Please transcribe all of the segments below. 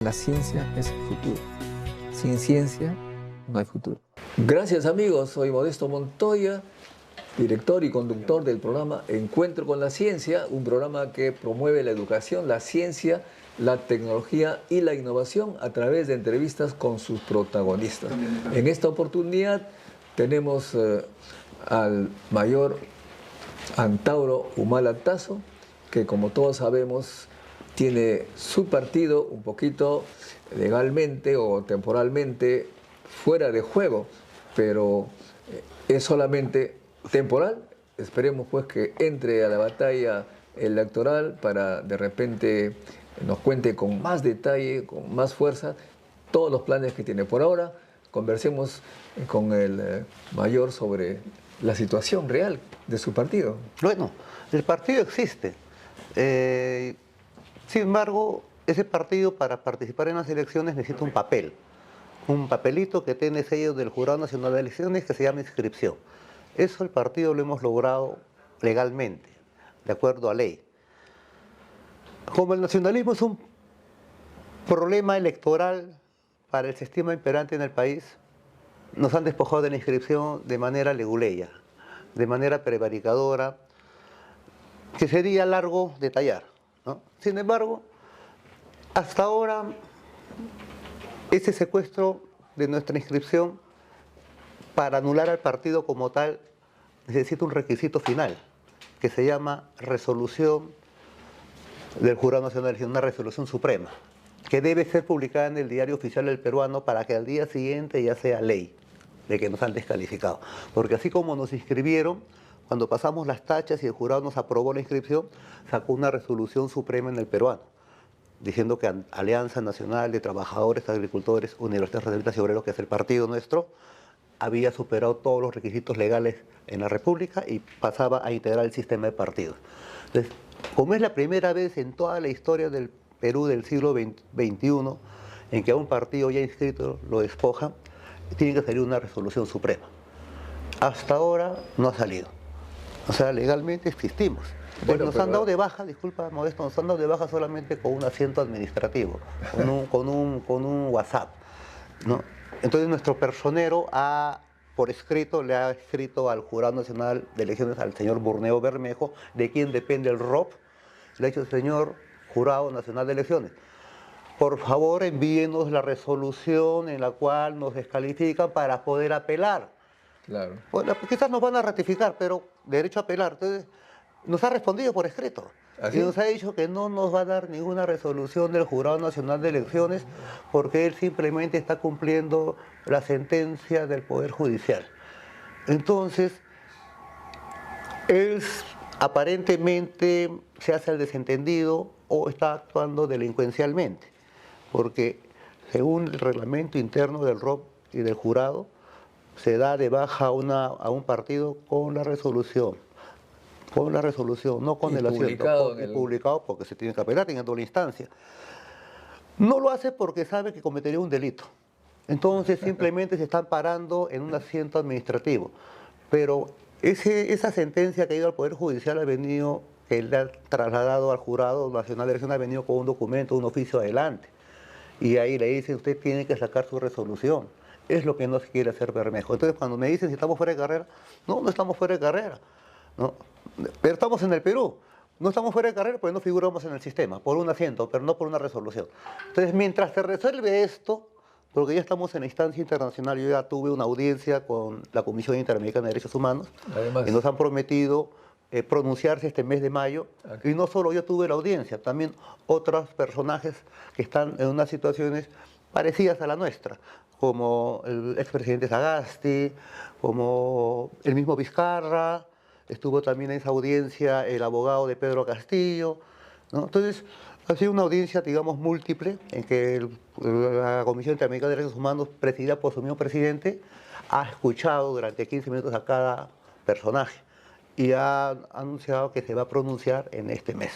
La ciencia es el futuro. Sin ciencia no hay futuro. Gracias amigos, soy Modesto Montoya, director y conductor del programa Encuentro con la Ciencia, un programa que promueve la educación, la ciencia, la tecnología y la innovación a través de entrevistas con sus protagonistas. En esta oportunidad tenemos al mayor Antauro Humala Tazo, que como todos sabemos tiene su partido un poquito legalmente o temporalmente fuera de juego, pero es solamente temporal. Esperemos pues que entre a la batalla electoral para de repente nos cuente con más detalle, con más fuerza, todos los planes que tiene. Por ahora, conversemos con el mayor sobre la situación real de su partido. Bueno, el partido existe. Sin embargo, ese partido para participar en las elecciones necesita un papelito que tiene sello del Jurado Nacional de Elecciones que se llama inscripción. Eso el partido lo hemos logrado legalmente, de acuerdo a ley. Como el nacionalismo es un problema electoral para el sistema imperante en el país, nos han despojado de la inscripción de manera leguleya, de manera prevaricadora, que sería largo detallar, ¿no? Sin embargo, hasta ahora, ese secuestro de nuestra inscripción para anular al partido como tal necesita un requisito final, que se llama resolución del Jurado Nacional de Elecciones, una resolución suprema, que debe ser publicada en el Diario Oficial del Peruano para que al día siguiente ya sea ley de que nos han descalificado. Porque así como nos inscribieron, cuando pasamos las tachas y el jurado nos aprobó la inscripción, sacó una resolución suprema en el peruano, diciendo que Alianza Nacional de Trabajadores, Agricultores, Universidades, Ruralistas y Obreros, que es el partido nuestro, había superado todos los requisitos legales en la República y pasaba a integrar el sistema de partidos. Entonces, como es la primera vez en toda la historia del Perú del siglo XXI en que a un partido ya inscrito lo despojan, tiene que salir una resolución suprema. Hasta ahora no ha salido. O sea, legalmente existimos. Bueno, nos han dado de baja, disculpa Modesto, nos han dado de baja solamente con un asiento administrativo, con un WhatsApp, ¿no? Entonces nuestro personero por escrito le ha escrito al Jurado Nacional de Elecciones, al señor Burneo Bermejo, de quien depende el ROP, le ha dicho: señor Jurado Nacional de Elecciones, por favor envíenos la resolución en la cual nos descalifican para poder apelar. Claro. Bueno, quizás nos van a ratificar, pero derecho a apelar. Entonces, nos ha respondido por escrito. ¿Así? Y nos ha dicho que no nos va a dar ninguna resolución del Jurado Nacional de Elecciones porque él simplemente está cumpliendo la sentencia del Poder Judicial. Entonces, él aparentemente se hace el desentendido o está actuando delincuencialmente, porque según el reglamento interno del ROP y del jurado, se da de baja a un partido con la resolución, no con el asiento, publicado porque se tiene que apelar en doble instancia. No lo hace porque sabe que cometería un delito, entonces simplemente se están parando en un asiento administrativo, pero esa sentencia que ha ido al Poder Judicial ha venido, que le ha trasladado al Jurado Nacional de Elecciones, ha venido con un documento, un oficio adelante, y ahí le dicen: usted tiene que sacar su resolución. Es lo que no se quiere hacer Bermejo. Entonces, cuando me dicen si estamos fuera de carrera, no estamos fuera de carrera, ¿no? Pero estamos en el Perú. No estamos fuera de carrera porque no figuramos en el sistema, por un asiento, pero no por una resolución. Entonces, mientras se resuelve esto, porque ya estamos en la instancia internacional, yo ya tuve una audiencia con la Comisión Interamericana de Derechos Humanos, y nos han prometido pronunciarse este mes de mayo, y no solo yo tuve la audiencia, también otros personajes que están en unas situaciones parecidas a la nuestra, como el expresidente Sagasti, como el mismo Vizcarra, estuvo también en esa audiencia el abogado de Pedro Castillo, ¿no? Entonces, ha sido una audiencia, digamos, múltiple, en que la Comisión Interamericana de Derechos Humanos, presidida por su mismo presidente, ha escuchado durante 15 minutos a cada personaje y ha anunciado que se va a pronunciar en este mes.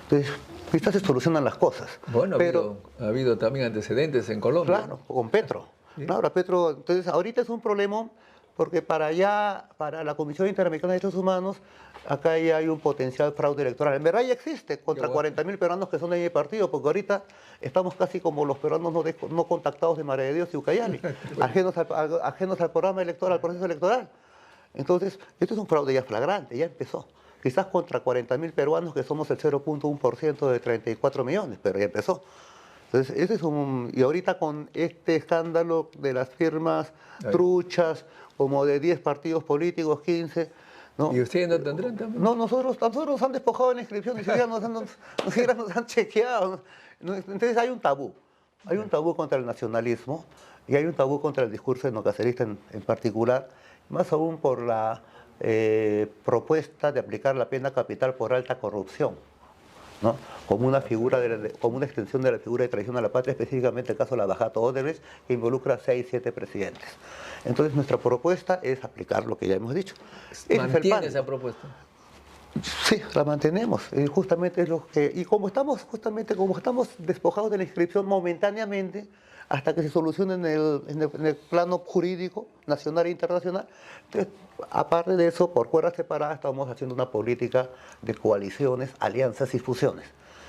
Entonces, quizás se solucionan las cosas. Bueno, pero ha habido también antecedentes en Colombia. Claro, con Petro. Sí. Claro, Petro, entonces ahorita es un problema porque para la Comisión Interamericana de Derechos Humanos, acá ya hay un potencial fraude electoral. En verdad ya existe contra 40.000 peruanos que son de mi partido, porque ahorita estamos casi como los peruanos no contactados de María de Dios y Ucayali, ajenos al programa electoral, al proceso electoral. Entonces, esto es un fraude ya flagrante, ya empezó. Quizás contra 40.000 peruanos, que somos el 0.1% de 34 millones, pero ya empezó. Entonces, ese es y ahorita con este escándalo de las firmas truchas, como de 10 partidos políticos, 15... ¿no? ¿Y ustedes no tendrán también? No, nosotros nos han despojado de la inscripción, ni siquiera nos han chequeado. Entonces hay un tabú. Hay un tabú contra el nacionalismo y hay un tabú contra el discurso etnocacerista en particular, más aún por la propuesta de aplicar la pena capital por alta corrupción, ¿no? Como una extensión de la figura de traición a la patria, específicamente el caso de la Bajato Odebrecht, que involucra a 6, 7 presidentes. Entonces nuestra propuesta es aplicar lo que ya hemos dicho. ¿Mantiene esa propuesta? Sí, la mantenemos. Justamente es lo que... Y como estamos despojados de la inscripción momentáneamente, hasta que se solucione en el plano jurídico, nacional e internacional, entonces, aparte de eso, por cuerdas separadas, estamos haciendo una política de coaliciones, alianzas y fusiones.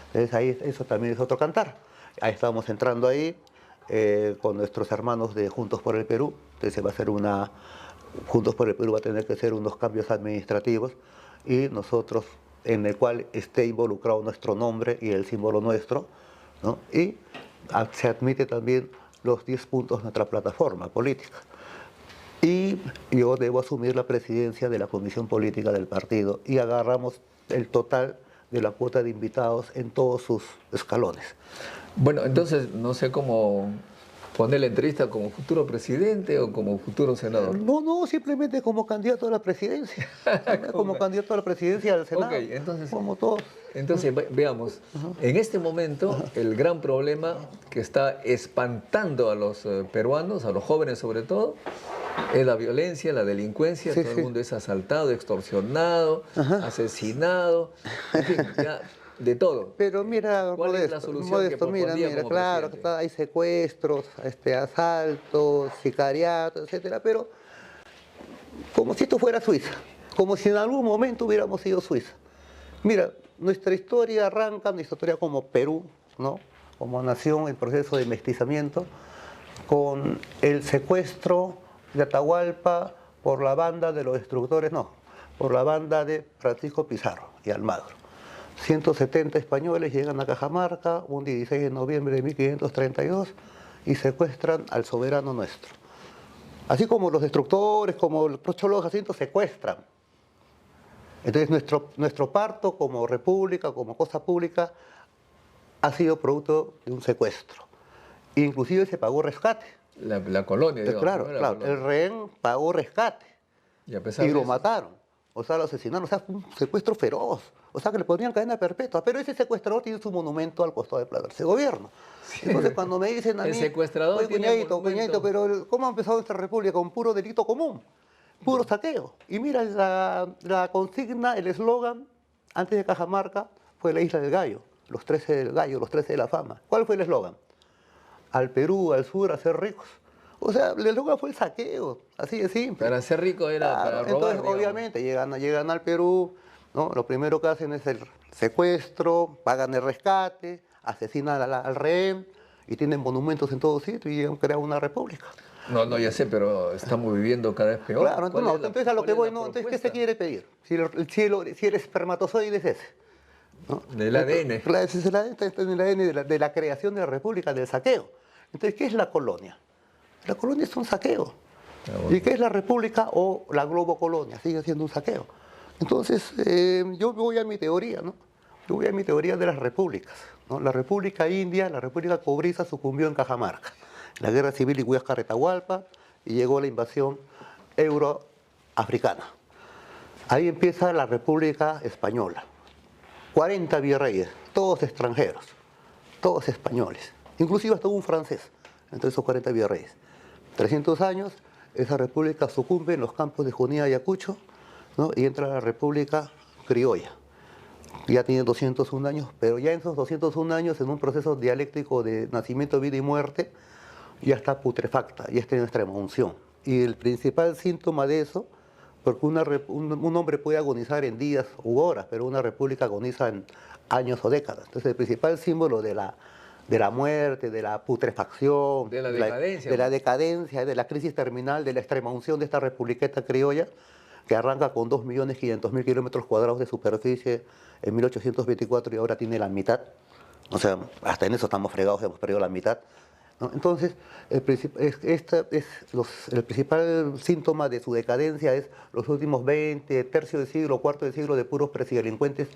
Entonces ahí eso también es otro cantar. Ahí estamos entrando ahí con nuestros hermanos de Juntos por el Perú. Entonces va a ser Juntos por el Perú va a tener que hacer unos cambios administrativos y nosotros, en el cual esté involucrado nuestro nombre y el símbolo nuestro, ¿no? Y se admite también los 10 puntos de nuestra plataforma política. Y yo debo asumir la presidencia de la Comisión Política del partido y agarramos el total de la cuota de invitados en todos sus escalones. Bueno, entonces no sé cómo poner la entrevista, como futuro presidente o como futuro senador. No, simplemente como candidato a la presidencia. Como candidato a la presidencia del Senado. Ok, entonces, como todos. Entonces veamos, en este momento el gran problema que está espantando a los peruanos, a los jóvenes sobre todo, es la violencia, la delincuencia, todo el mundo es asaltado, extorsionado, asesinado, en fin, ya de todo. Pero mira, ¿Cuál es la solución que propondría mira, como claro, presidente? hay secuestros, asaltos, sicariatos, etcétera, pero como si esto fuera Suiza, como si en algún momento hubiéramos sido Suiza. Mira, nuestra historia arranca, nuestra historia como Perú, ¿no? Como nación en proceso de mestizamiento, con el secuestro de Atahualpa por la banda de los destructores, por la banda de Francisco Pizarro y Almagro. 170 españoles llegan a Cajamarca un 16 de noviembre de 1532 y secuestran al soberano nuestro. Así como los destructores, como los Cholo Jacinto secuestran. Entonces nuestro parto como república, como cosa pública, ha sido producto de un secuestro. Inclusive se pagó rescate. La colonia, digamos. Claro, ¿no? claro, Colonia. el rehén pagó rescate Y a pesar y de lo eso, mataron. O sea, lo asesinaron. O sea, fue un secuestro feroz. O sea, que le ponían cadena perpetua. Pero ese secuestrador tiene su monumento al costado de Plaza de Gobierno. Sí. Entonces, cuando me dicen a mí... El secuestrador "Oye, tiene cuñadito, monumento". pero ¿cómo ha empezado nuestra república? Con puro delito común. Puro saqueo. Y mira, la consigna, el eslogan, antes de Cajamarca, fue la Isla del Gallo. Los 13 del Gallo, los 13 de la fama. ¿Cuál fue el eslogan? Al Perú, al sur, a ser ricos. O sea, el eslogan fue el saqueo, así de simple. Para ser rico era Claro, para robar. entonces, digamos. obviamente, llegan al Perú, ¿no? Lo primero que hacen es el secuestro, pagan el rescate, asesinan al rehén y tienen monumentos en todo sitio y han creado una república. No, ya sé, pero estamos viviendo cada vez peor. Claro, ¿Cuál es la- entonces a lo que cuál voy, es la entonces, ¿qué propuesta? se quiere pedir? Si el espermatozoide es ese. ¿No? Del ADN. Claro, ese es el ADN, está en el ADN de la creación de la república, del saqueo. Entonces, ¿qué es la colonia? La colonia es un saqueo. bueno. ¿Y qué es la república o la globocolonia? Sigue siendo un saqueo. Entonces, yo voy a mi teoría, ¿no? Yo voy a mi teoría de las repúblicas, ¿no? La República India, la República Cobriza sucumbió en Cajamarca. La guerra civil y Huáscar-Atahualpa y llegó la invasión euroafricana. Ahí empieza la República Española. 40 virreyes, todos extranjeros, todos españoles. Inclusive hasta un francés entre esos 40 virreyes. 300 años, esa república sucumbe en los campos de Junín y Ayacucho, ¿no? Y entra la República Criolla. Ya tiene 201 años, pero ya en esos 201 años, en un proceso dialéctico de nacimiento, vida y muerte, ya está putrefacta, ya está en extrema unción. Y el principal síntoma de eso, porque un hombre puede agonizar en días u horas, pero una república agoniza en años o décadas. Entonces el principal símbolo de la muerte, de la putrefacción, De la decadencia. de la decadencia, de la crisis terminal, de la extrema unción de esta republiqueta criolla, que arranca con 2.500.000 kilómetros cuadrados de superficie en 1824 y ahora tiene la mitad. O sea, hasta en eso estamos fregados, hemos perdido la mitad, ¿no? Entonces, el principal síntoma de su decadencia es los últimos 20, tercio de siglo, cuarto de siglo de puros presidelincuentes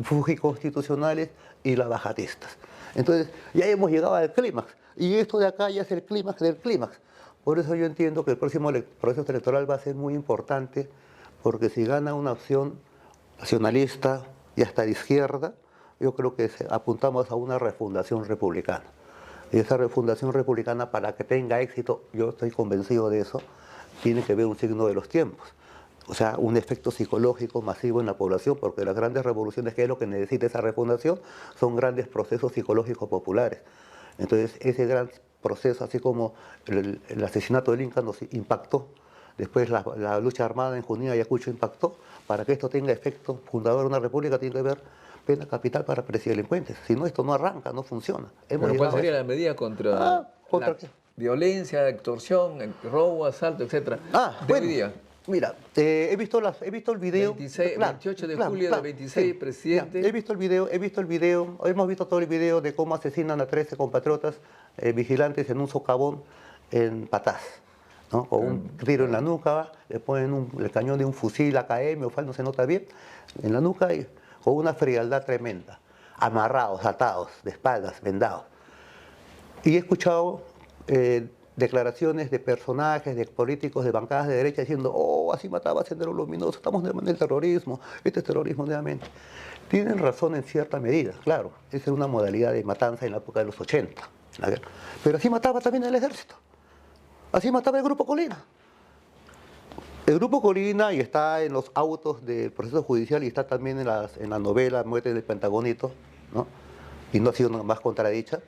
fujiconstitucionales y lavajatistas. Entonces, ya hemos llegado al clímax, y esto de acá ya es el clímax del clímax. Por eso yo entiendo que el próximo proceso electoral va a ser muy importante, porque si gana una opción nacionalista y hasta de izquierda, yo creo que apuntamos a una refundación republicana. Y esa refundación republicana, para que tenga éxito, yo estoy convencido de eso, tiene que ver un signo de los tiempos. O sea, un efecto psicológico masivo en la población, porque las grandes revoluciones, que es lo que necesita esa refundación, son grandes procesos psicológicos populares. Entonces, ese gran proceso, así como el asesinato del Inca nos impactó, después la lucha armada en Junín y Ayacucho impactó, para que esto tenga efecto fundador de una república tiene que haber pena capital para presidelincuentes. Si no, esto no arranca, no funciona. ¿Pero cuál sería la medida contra ¿contra la qué? violencia, extorsión, robo, asalto, etcétera? ¿De hoy día? Mira, he visto el video. 28 de julio del 26, presidente. He visto el video, hemos visto todo el video de cómo asesinan a 13 compatriotas vigilantes en un socavón en Patás, ¿no? Con un tiro en la nuca, le ponen el cañón de un fusil AKM o FAL, no se nota bien, en la nuca, y con una frialdad tremenda, amarrados, atados, de espaldas, vendados. Y he escuchado declaraciones de personajes, de políticos de bancadas de derecha diciendo: oh, así mataba a Sendero Luminoso, estamos en el terrorismo, este es terrorismo nuevamente. Tienen razón en cierta medida, claro, esa era una modalidad de matanza en la época de los 80, la guerra. Pero así mataba también el ejército, así mataba el Grupo Colina. El Grupo Colina, y está en los autos del proceso judicial, y está también en la novela Muerte del Pentagonito, ¿no? Y no ha sido más contradicha.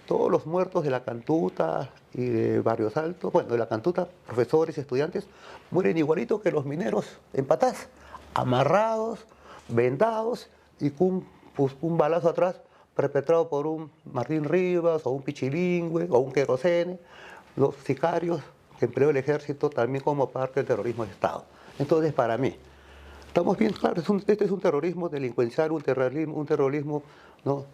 Todos los muertos de la Cantuta y de Barrios Altos, bueno, de la Cantuta, profesores y estudiantes, mueren igualito que los mineros en Patás, amarrados, vendados y con un balazo atrás perpetrado por un Martín Rivas o un Pichilingüe o un Querosene, los sicarios que empleó el ejército también como parte del terrorismo de Estado. Entonces, para mí, estamos bien claros, este es un terrorismo delincuencial, un terrorismo, ¿no?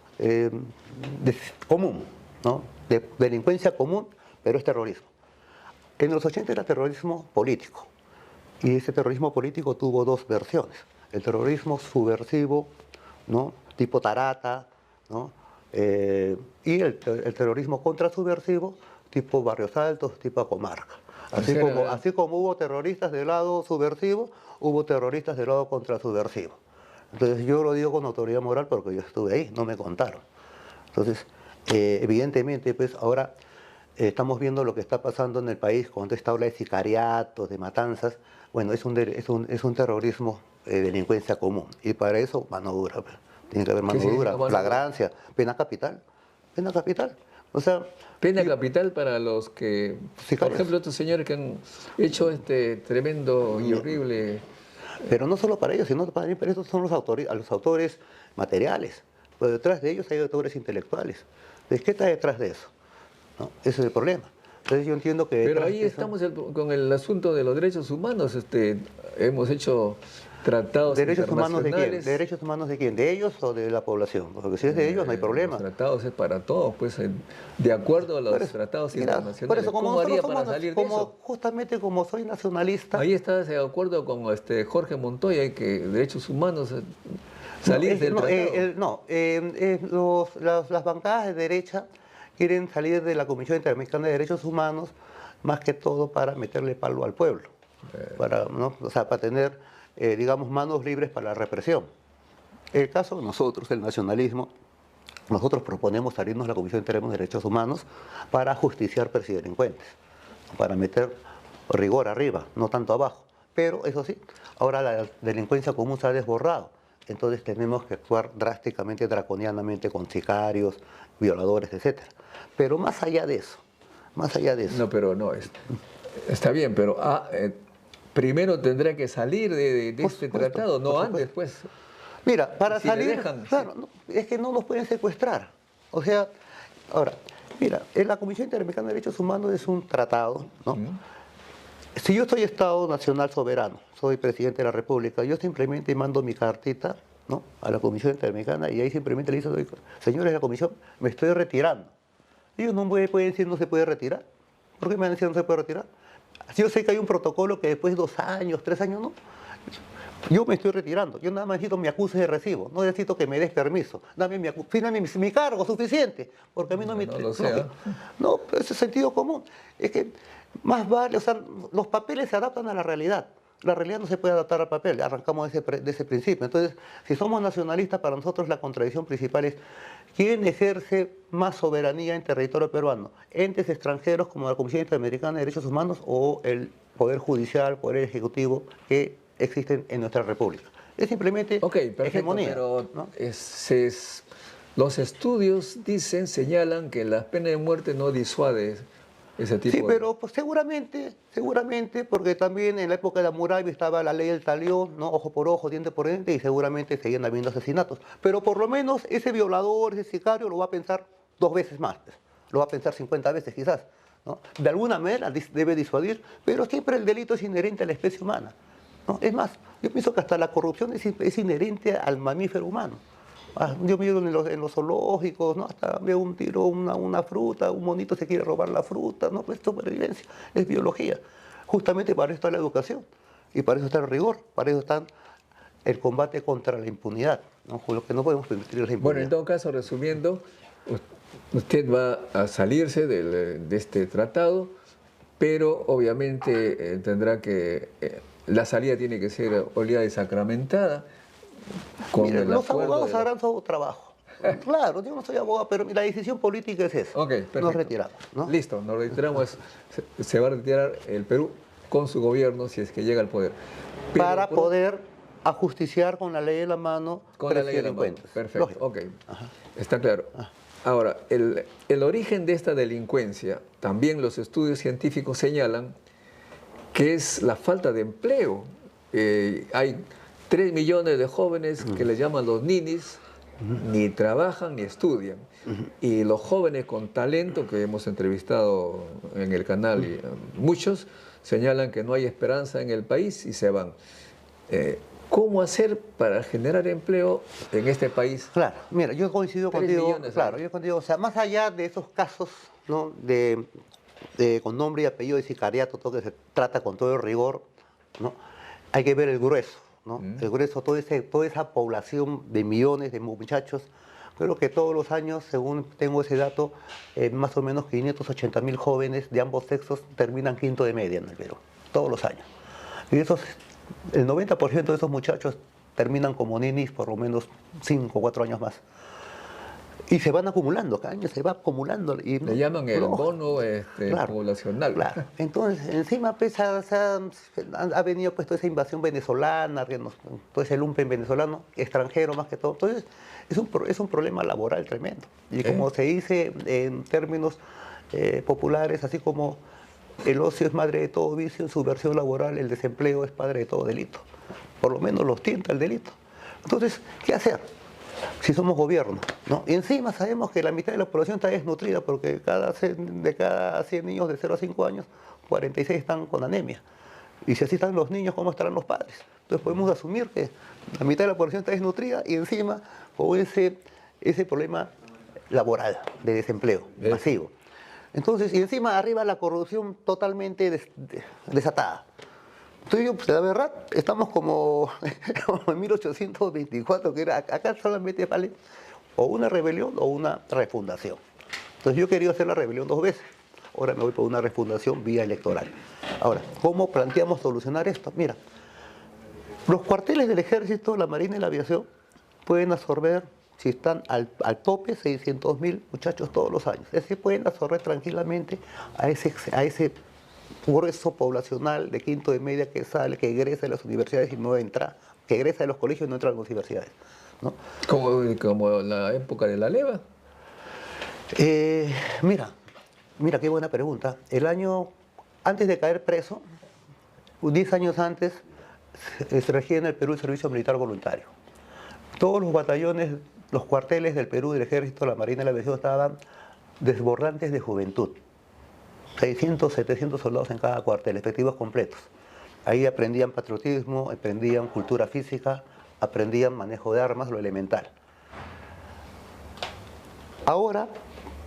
Común, ¿no? De delincuencia común, pero es terrorismo. En los 80 era terrorismo político, y ese terrorismo político tuvo dos versiones: el terrorismo subversivo, ¿no? Tipo Tarata, ¿no? Y el terrorismo contrasubversivo tipo Barrios Altos, tipo Acomarca. Así como hubo terroristas del lado subversivo, hubo terroristas del lado contrasubversivo. Entonces yo lo digo con autoridad moral porque yo estuve ahí, no me contaron. Entonces, evidentemente, pues ahora estamos viendo lo que está pasando en el país con esta ola de sicariatos, de matanzas. Bueno, es un terrorismo de delincuencia común, y para eso mano dura. Pues. Tiene que haber mano dura, flagrancia, pena capital. Pena capital. O sea, pena capital para los que, por ejemplo, estos señores que han hecho este tremendo y horrible... Pero no solo para ellos, sino para estos son los autores materiales. Pero detrás de ellos hay autores intelectuales. Entonces, ¿qué está detrás de eso? ¿No? Ese es el problema. Entonces yo entiendo que... Pero ahí estamos con el asunto de los derechos humanos. Hemos hecho... tratados ¿Derechos humanos de quién? internacionales. ¿Derechos humanos de quién? ¿De ellos o de la población? Porque si es de ellos no hay problema. Los tratados es para todos, pues de acuerdo a los tratados internacionales. Por eso, ¿Cómo haría para salir de eso? Justamente como soy nacionalista... Ahí estás de acuerdo con Jorge Montoya, que derechos humanos, salir del tratado. Las bancadas de derecha quieren salir de la Comisión Interamericana de Derechos Humanos más que todo para meterle palo al pueblo, para tener... digamos, manos libres para la represión. El caso de nosotros, el nacionalismo, nosotros proponemos salirnos de la Comisión Interamericana de Derechos Humanos para justiciar presidelincuentes, para meter rigor arriba, no tanto abajo. Pero eso sí, ahora la delincuencia común se ha desbordado, entonces tenemos que actuar drásticamente, draconianamente con sicarios, violadores, etc. Pero más allá de eso, No, pero no, Está bien, pero primero tendrá que salir de Por este supuesto, tratado, no por antes, pues. Mira, para Si le salir, dejan, claro, es que no nos pueden secuestrar. O sea, ahora, mira, la Comisión Interamericana de Derechos Humanos es un tratado, ¿no? Si yo soy Estado Nacional Soberano, soy presidente de la República, yo simplemente mando mi cartita, ¿no?, a la Comisión Interamericana y ahí simplemente le digo, señores de la Comisión, me estoy retirando. Ellos no me pueden decir no se puede retirar. ¿Por qué me van a decir no se puede retirar? Si yo sé que hay un protocolo que después de 2 años, 3 años, no. Yo me estoy retirando. Yo nada más necesito mi acuse de recibo. No necesito que me des permiso. Dame fírmame mi cargo suficiente. Porque a mí no me... No lo sé. No, ese es sentido común. Es que más vale, o sea, los papeles se adaptan a la realidad. La realidad no se puede adaptar al papel. Arrancamos de ese principio. Entonces, si somos nacionalistas, para nosotros la contradicción principal es ¿quién ejerce más soberanía en territorio peruano? ¿Entes extranjeros como la Comisión Interamericana de Derechos Humanos o el Poder Judicial, Poder Ejecutivo que existen en nuestra República? Es simplemente hegemonía. Pero ¿no? Los estudios señalan que la pena de muerte no disuade ese tipo Sí, de... pero pues, seguramente, porque también en la época de Hammurabi estaba la ley del talión, ¿no? Ojo por ojo, diente por diente, y seguramente seguían habiendo asesinatos. Pero por lo menos ese violador, ese sicario, lo va a pensar 2 veces más, pues. Lo va a pensar 50 veces quizás, ¿no? De alguna manera debe disuadir, pero siempre el delito es inherente a la especie humana, ¿no? Es más, yo pienso que hasta la corrupción es inherente al mamífero humano. Yo miro en los zoológicos, ¿no? Hasta veo un tiro, una fruta, un monito se quiere robar la fruta, ¿no? Pues es supervivencia, es biología. Justamente para eso está la educación y para eso está el rigor, para eso está el combate contra la impunidad, ¿no? Lo que no podemos permitir es la impunidad. Bueno, en todo caso, resumiendo, usted va a salirse de este tratado, pero obviamente tendrá que... la salida tiene que ser obligada y sacramentada. Mire, los abogados harán su trabajo. Claro, yo no soy abogado, pero la decisión política es esa. Ok, perfecto. Nos retiramos, ¿no? Listo, nos retiramos. Se va a retirar el Perú con su gobierno si es que llega al poder. Pero para poder ajusticiar con la ley de la mano con la ley de la mano. delincuentes. Perfecto, Lógico. ok. Está claro. Ahora, el origen de esta delincuencia, también los estudios científicos señalan que es la falta de empleo. Hay 3 millones de jóvenes que les llaman los ninis, ni trabajan ni estudian. Y los jóvenes con talento que hemos entrevistado en el canal, y muchos señalan que no hay esperanza en el país y se van. ¿Cómo hacer para generar empleo en este país? Claro, mira, yo coincido 3 contigo. millones, Claro, yo contigo. O sea, más allá de esos casos, ¿no?, con nombre y apellido de sicariato, todo que se trata con todo el rigor, ¿no?, hay que ver el grueso, ¿no? El grueso, toda esa población de millones de muchachos. Creo que todos los años, según tengo ese dato, más o menos 580.000 jóvenes de ambos sexos terminan quinto de media en el Perú, todos los años. Y el 90% de esos muchachos terminan como ninis por lo menos 5 o 4 años más. Y se van acumulando, cada año se va acumulando. Y Le llaman el bono claro, poblacional. Claro. Entonces, encima pues, ha venido pues, toda esa invasión venezolana, todo ese lumpen venezolano, extranjero más que todo. Entonces, es un problema laboral tremendo. Y como se dice en términos populares, así como el ocio es madre de todo vicio, en su versión laboral el desempleo es padre de todo delito. Por lo menos los tienta el delito. Entonces, ¿qué hacer si somos gobierno, ¿no? Y encima sabemos que la mitad de la población está desnutrida porque de cada 100 niños de 0 a 5 años, 46 están con anemia. Y si así están los niños, ¿cómo estarán los padres? Entonces podemos asumir que la mitad de la población está desnutrida y encima con ese problema laboral de desempleo masivo. Entonces, y encima arriba la corrupción totalmente desatada. Entonces, pues, la verdad, estamos como en 1824, que era, acá solamente vale o una rebelión o una refundación. Entonces, yo he querido hacer la rebelión 2 veces. Ahora me voy por una refundación vía electoral. Ahora, ¿cómo planteamos solucionar esto? Mira, los cuarteles del Ejército, la Marina y la Aviación pueden absorber, si están al tope, 600.000 muchachos todos los años. Es decir, pueden absorber tranquilamente a ese grueso poblacional de quinto de media que sale, que egresa de las universidades y no entra, que egresa de los colegios y no entra a las universidades, ¿no? Como la época de la leva. Mira qué buena pregunta. antes de caer preso, 10 años antes, se regía en el Perú el servicio militar voluntario. Todos los batallones, los cuarteles del Perú, del Ejército, la Marina y la Aviación estaban desbordantes de juventud. 600, 700 soldados en cada cuartel, efectivos completos. Ahí aprendían patriotismo, aprendían cultura física, aprendían manejo de armas, lo elemental. Ahora,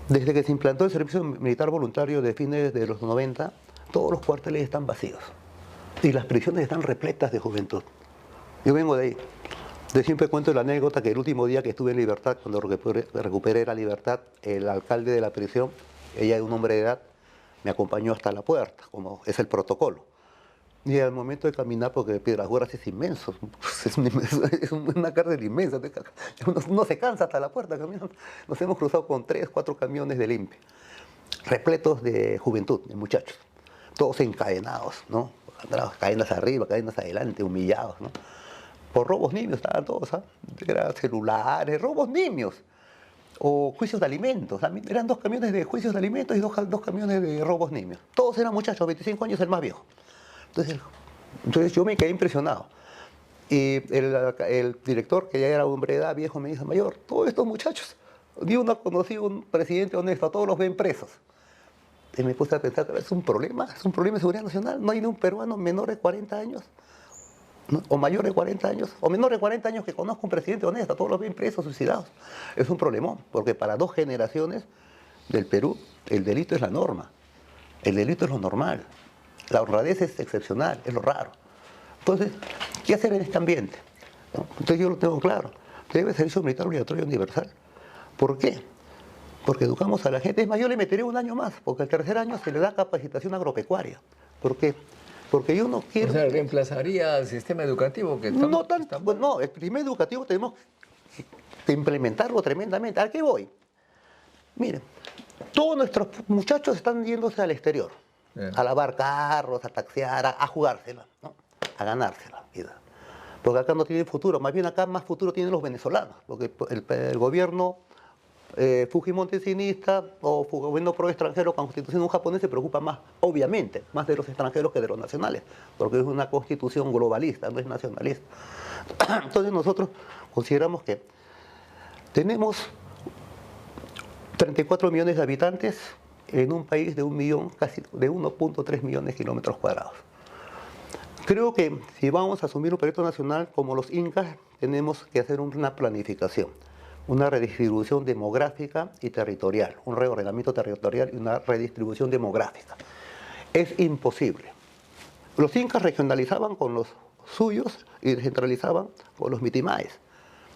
desde que se implantó el servicio militar voluntario de fines de los 90, todos los cuarteles están vacíos y las prisiones están repletas de juventud. Yo vengo de ahí. Yo siempre cuento la anécdota que el último día que estuve en libertad, cuando recuperé la libertad, el alcalde de la prisión, ella es un hombre de edad, me acompañó hasta la puerta, como es el protocolo. Y al momento de caminar, porque Piedras Negras es inmenso, es una cárcel inmensa, uno se cansa hasta la puerta caminando. Nos hemos cruzado con 3, 4 camiones de limpia, repletos de juventud, de muchachos, todos encadenados, ¿no? Cadenas arriba, cadenas adelante, humillados, ¿no? Por robos nimios estaban todos, ¿ah? Eran celulares, robos nimios. O juicios de alimentos. Eran 2 camiones de juicios de alimentos y 2 camiones de robos nimios. Todos eran muchachos, 25 años el más viejo. Entonces yo me quedé impresionado. Y el director, que ya era hombre de edad, viejo, me dice: mayor, todos estos muchachos, yo no conocí un presidente honesto, a todos los ven presos. Y me puse a pensar, es un problema de seguridad nacional. No hay ni un peruano menor de 40 años, ¿no? O mayor de 40 años, o menor de 40 años que conozca un presidente honesto, a todos los ven presos, suicidados. Es un problemón, porque para 2 generaciones del Perú, el delito es la norma, el delito es lo normal. La honradez es excepcional, es lo raro. Entonces, ¿qué hacer en este ambiente? ¿No? Entonces yo lo tengo claro. Debe servicio militar obligatorio universal. ¿Por qué? Porque educamos a la gente. Es más, yo le meteré 1 año más, porque el 3er año se le da capacitación agropecuaria. ¿Por qué? Porque yo no quiero... O sea, reemplazaría al sistema educativo que estamos... No tanto, bueno, no, el sistema educativo tenemos que implementarlo tremendamente. ¿A qué voy? Miren, todos nuestros muchachos están yéndose al exterior. A lavar carros, a taxiar, a jugársela, ¿no? A ganársela la vida. Porque acá no tienen futuro, más bien acá más futuro tienen los venezolanos, porque el gobierno fujimontesinista o gobierno pro extranjero con constitución japonés se preocupa más, obviamente, más de los extranjeros que de los nacionales, porque es una constitución globalista, no es nacionalista. Entonces nosotros consideramos que tenemos 34 millones de habitantes en un país de 1 millón, casi de 1.3 millones de kilómetros cuadrados. Creo que si vamos a asumir un proyecto nacional como los incas, tenemos que hacer una planificación, una redistribución demográfica y territorial, un reordenamiento territorial y una redistribución demográfica. Es imposible. Los incas regionalizaban con los suyos y descentralizaban con los mitimaes.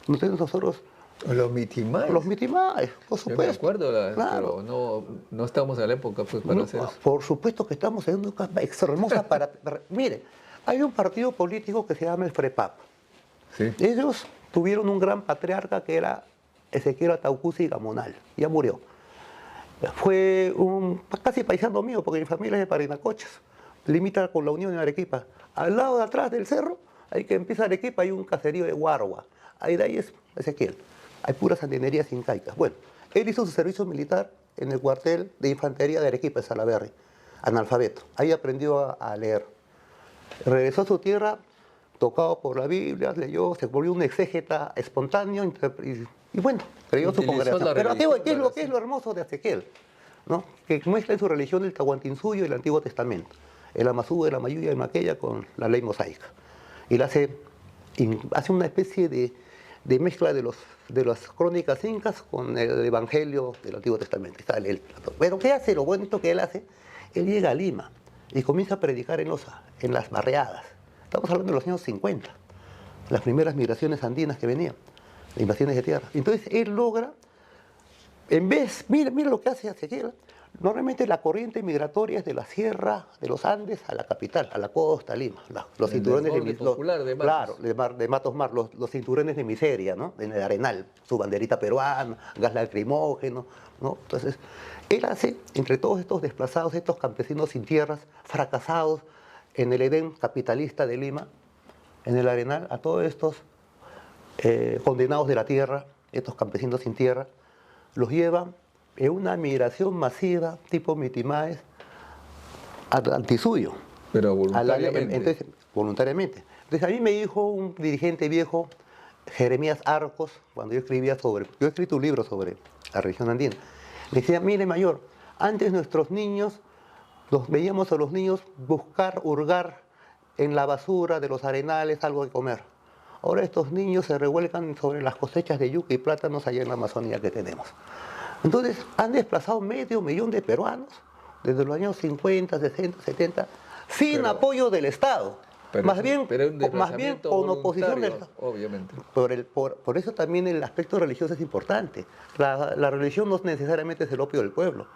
Entonces nosotros... Los mitimaes. Los mitimaes, por supuesto. Yo me acuerdo, claro. Pero no estamos en la época pues, para hacer eso. Por supuesto que estamos en una época hermosa para... Mire, hay un partido político que se llama el FREPAP. Sí. Ellos tuvieron un gran patriarca que era Ezequiel Ataucusi Gamonal. Ya murió. Fue un casi paisano mío, porque mi familia es de Parinacochas. Limita con la Unión en Arequipa. Al lado de atrás del cerro, ahí que empieza Arequipa, hay un caserío de Guarua. Ahí de ahí es Ezequiel. Hay puras antinerías incaicas. Bueno, él hizo su servicio militar en el cuartel de infantería de Arequipa, en Salaberry, analfabeto. Ahí aprendió a leer. Regresó a su tierra, tocado por la Biblia, leyó, se volvió un exégeta espontáneo y bueno, creyó su congregación. Pero aquí, ¿qué es lo hermoso de Ezequiel? ¿No? Que muestra en su religión el Tahuantinsuyo y el Antiguo Testamento, el Amazú, el Amayú y el Maqueya con la ley mosaica. Y hace una especie de mezcla de las crónicas incas con el Evangelio del Antiguo Testamento. Pero ¿qué hace? Lo bonito que él hace, él llega a Lima y comienza a predicar en las barriadas. Estamos hablando de los años 50, las primeras migraciones andinas que venían, las invasiones de tierra. Entonces él logra, mira lo que hace Ezequiel. Normalmente la corriente migratoria es de la sierra de los Andes a la capital, a la costa, Lima. Los cinturones de Matos Mar, los cinturones de miseria, ¿no? En el Arenal, su banderita peruana, gas lacrimógeno, ¿no? Entonces, él hace, entre todos estos desplazados, estos campesinos sin tierras, fracasados en el Edén capitalista de Lima, en el Arenal, a todos estos condenados de la tierra, estos campesinos sin tierra, los lleva en una migración masiva, tipo Mitimaes, antisuyo. Pero voluntariamente. Entonces, voluntariamente. Entonces a mí me dijo un dirigente viejo, Jeremías Arcos, cuando yo he escrito un libro sobre la religión andina, me decía, mire mayor, antes nuestros niños, los veíamos a los niños buscar, hurgar en la basura de los arenales algo de comer. Ahora estos niños se revuelcan sobre las cosechas de yuca y plátanos allá en la Amazonía que tenemos. Entonces han desplazado 500.000 de peruanos desde los años 50, 60, 70, sin apoyo del Estado. Más bien con oposición del Estado. Obviamente. Por eso también el aspecto religioso es importante. La religión no necesariamente es el opio del pueblo.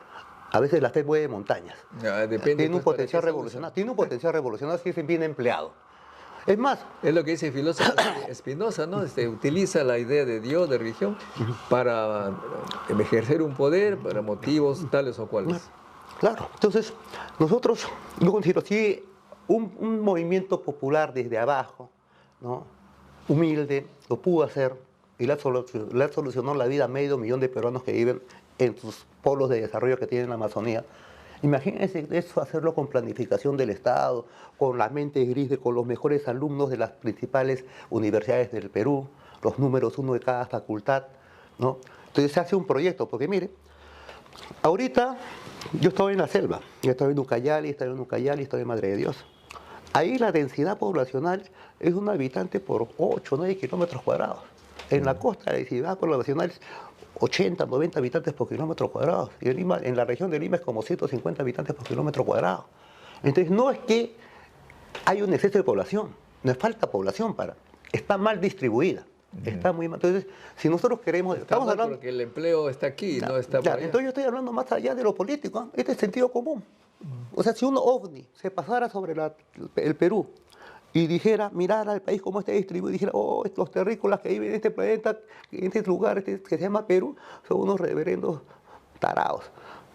A veces la fe mueve montañas. Tiene un potencial revolucionario. Tiene un potencial revolucionario si es bien empleado. Es más, es lo que dice el filósofo Spinoza, ¿no? Utiliza la idea de Dios, de religión, para ejercer un poder, para motivos tales o cuales. Claro. Entonces, nosotros, yo considero, si un movimiento popular desde abajo, ¿no? Humilde, lo pudo hacer y le ha solucionado la vida a 500.000 de peruanos que viven en sus polos de desarrollo que tienen la Amazonía. Imagínense eso, hacerlo con planificación del Estado, con la mente gris, con los mejores alumnos de las principales universidades del Perú, los números 1 de cada facultad, ¿no? Entonces se hace un proyecto, porque mire, ahorita yo estoy en la selva, yo estoy en Ucayali, estoy en Madre de Dios. Ahí la densidad poblacional es un habitante por 8 o 9 kilómetros cuadrados. En la costa la densidad poblacional es 80, 90 habitantes por kilómetro cuadrado. Y en Lima, en la región de Lima es como 150 habitantes por kilómetro cuadrado. Entonces no es que hay un exceso de población, no es falta población está mal distribuida. Está muy mal. Entonces, si nosotros queremos... Estamos hablando porque el empleo está aquí, no está por allá. Entonces yo estoy hablando más allá de lo político, ¿eh? Este es sentido común. O sea, si un ovni se pasara sobre el Perú y dijera, mirara al país cómo está distribuido, y dijera, oh, los terrícolas que viven en este planeta, en este lugar que se llama Perú, son unos reverendos tarados,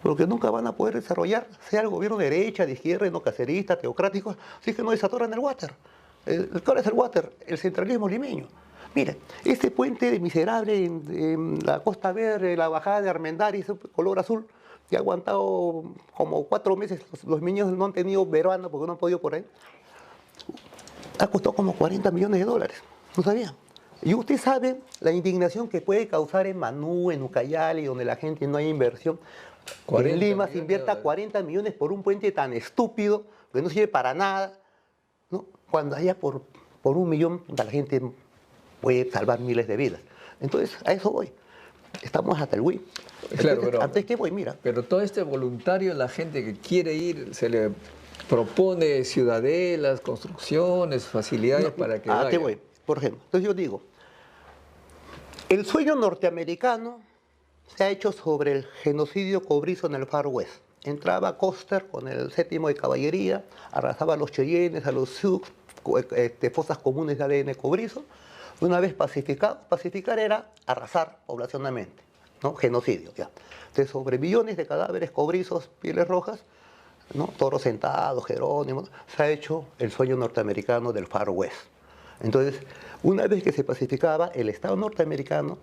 porque nunca van a poder desarrollar, sea el gobierno de derecha, de izquierda, no cacerista, teocrático, si que no desatoran el water. ¿Cuál es el water? El centralismo limeño. Mire, ese puente de miserable en la Costa Verde, la bajada de Armendáriz, color azul, que ha aguantado como 4 meses, los niños no han tenido verano porque no han podido por ahí, ha costado como $40 millones, ¿no sabía? Y usted sabe la indignación que puede causar en Manú, en Ucayali, donde la gente no hay inversión. En Lima se invierta 40 millones por un puente tan estúpido, que no sirve para nada, ¿no? Cuando allá por $1 millón la gente puede salvar miles de vidas. Entonces, a eso voy. Estamos hasta el Wii. Claro, pero, antes que voy, mira. Pero todo este voluntario, la gente que quiere ir, se le propone ciudadelas, construcciones, facilidades para que vaya. ¿A qué voy? Por ejemplo, entonces yo digo, el sueño norteamericano se ha hecho sobre el genocidio cobrizo en el Far West. Entraba Custer con el 7º de caballería, arrasaba a los Cheyennes, a los Sioux, fosas comunes de ADN cobrizo. Una vez pacificado, pacificar era arrasar poblacionalmente, ¿no? Genocidio, ya. Entonces, sobre millones de cadáveres cobrizos, pieles rojas, ¿no? Toros sentados, Jerónimo, se ha hecho el sueño norteamericano del Far West. Entonces, una vez que se pacificaba, el Estado norteamericano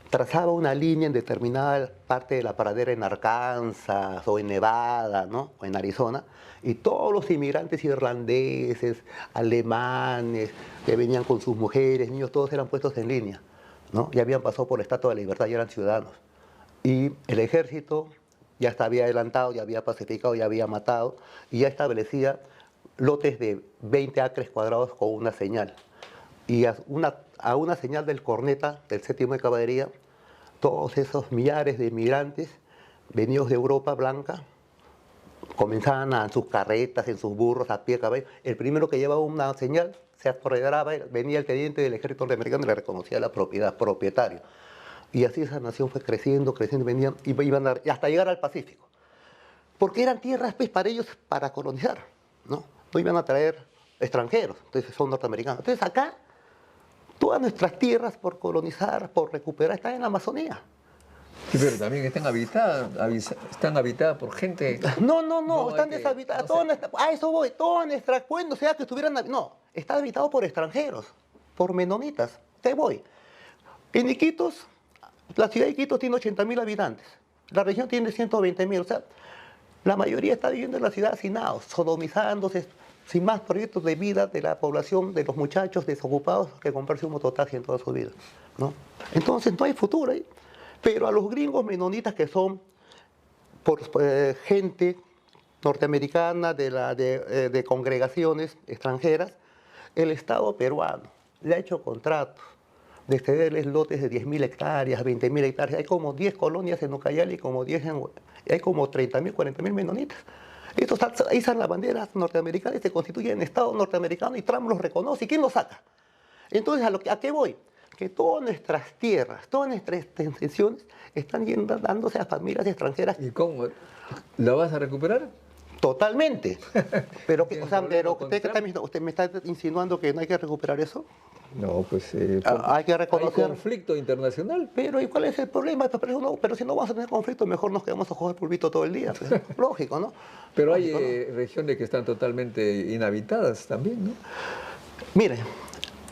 trazaba una línea en determinada parte de la pradera en Arkansas o en Nevada, ¿no? O en Arizona, y todos los inmigrantes irlandeses, alemanes, que venían con sus mujeres, niños, todos eran puestos en línea, ¿no? Ya habían pasado por la Estatua de la Libertad, ya eran ciudadanos. Y el ejército ya había adelantado, ya había pacificado, ya había matado, y ya establecía lotes de 20 acres cuadrados con una señal. Y a una señal del corneta, del 7º de caballería, todos esos millares de inmigrantes venidos de Europa blanca comenzaban en sus carretas, en sus burros, a pie, caballo. El primero que llevaba una señal se apoderaba, venía el teniente del ejército norteamericano y le reconocía la propiedad, propietario. Y así esa nación fue creciendo, venían, iban hasta llegar al Pacífico. Porque eran tierras, pues, para ellos, para colonizar, ¿no? No iban a traer extranjeros, entonces son norteamericanos. Entonces acá, todas nuestras tierras por colonizar, por recuperar, están en la Amazonía. Sí, pero también están habitadas por gente. No, están deshabitadas. A eso voy, todas nuestras cuentas, o sea, que estuvieran... No, está habitado por extranjeros, por menonitas. Te voy. En Iquitos, la ciudad de Iquitos tiene 80.000 habitantes. La región tiene 120.000, o sea, La mayoría está viviendo en la ciudad hacinados, sodomizándose, sin más proyectos de vida de la población, de los muchachos desocupados que comprarse un mototaxi en toda su vida, ¿no? Entonces no hay futuro ahí. Pero a los gringos menonitas que son por gente norteamericana de congregaciones extranjeras, el Estado peruano le ha hecho contratos de cederles lotes de 10.000 hectáreas, 20.000 hectáreas. Hay como 10 colonias en Ucayali y como 10 hay como 30.000, 40.000 menonitas. Estos izan la bandera norteamericana y se constituyen en Estado norteamericano y Trump los reconoce. ¿Y quién los saca? Entonces, ¿a qué voy? Que todas nuestras tierras, todas nuestras extensiones están dándose a familias extranjeras. ¿Y cómo? ¿La vas a recuperar? Totalmente. Pero, ¿Tiene o sea, problema con Trump? ¿Usted me está insinuando que no hay que recuperar eso? No, pues Hay que reconocer. hay conflicto internacional. Pero ¿y cuál es el problema? Pero si no vamos a tener conflicto, mejor nos quedamos a jugar pulvito todo el día. Pues. Lógico, ¿no? Pero hay Lógico, ¿no? regiones que están totalmente inhabitadas también, ¿no? Mire,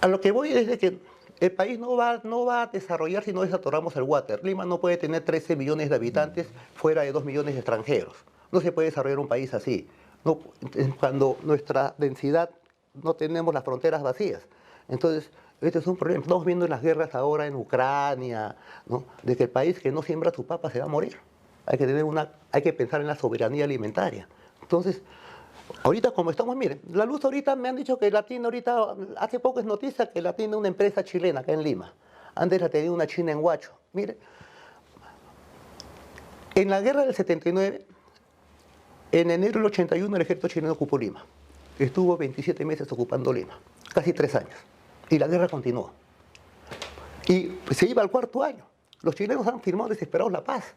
a lo que voy es de que el país no va a desarrollar si no desatoramos el water. Lima no puede tener 13 millones de habitantes fuera de 2 millones de extranjeros. No se puede desarrollar un país así. No, cuando nuestra densidad no tenemos las fronteras vacías. Entonces, este es un problema. Estamos viendo en las guerras ahora en Ucrania, ¿no? De que el país que no siembra su papa se va a morir. Hay que pensar en la soberanía alimentaria. Entonces, ahorita como estamos, miren, la luz ahorita me han dicho que la tiene ahorita, hace poco es noticia que la tiene una empresa chilena acá en Lima. Antes la tenía una china en Huacho. Mire, en la guerra del 79, en enero del 81 el ejército chileno ocupó Lima. Estuvo 27 meses ocupando Lima, casi 3 años. Y la guerra continuó. Y se iba al 4.º año. Los chilenos han firmado desesperados la paz.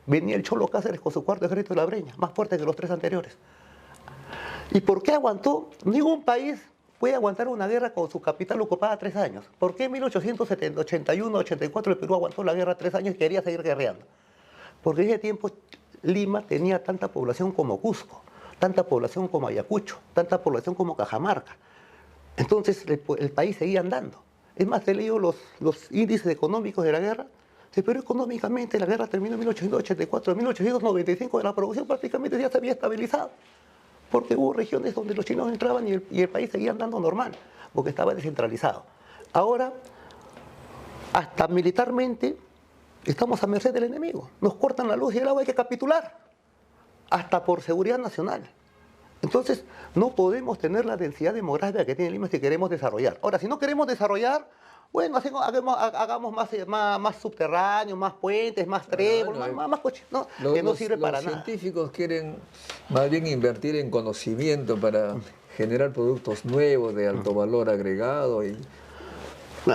Venía el Cholo Cáceres con su 4.º ejército de la Breña, más fuerte que los 3 anteriores. ¿Y por qué aguantó? Ningún país puede aguantar una guerra con su capital ocupada 3 años. ¿Por qué en 1881-84 el Perú aguantó la guerra 3 años y quería seguir guerreando? Porque en ese tiempo Lima tenía tanta población como Cusco, tanta población como Ayacucho, tanta población como Cajamarca. Entonces el país seguía andando. Es más, he leído los índices económicos de la guerra. Pero económicamente la guerra terminó en 1884, en 1895 la producción prácticamente ya se había estabilizado. Porque hubo regiones donde los chinos entraban y el país seguía andando normal, porque estaba descentralizado. Ahora, hasta militarmente, estamos a merced del enemigo. Nos cortan la luz y el agua, hay que capitular. Hasta por seguridad nacional. Entonces, no podemos tener la densidad demográfica que tiene Lima si queremos desarrollar. Ahora, si no queremos desarrollar, bueno, hagamos más subterráneos, más puentes, más trenes, más coches, ¿no? Que no sirve para nada. Los científicos quieren más bien invertir en conocimiento para generar productos nuevos de alto valor agregado y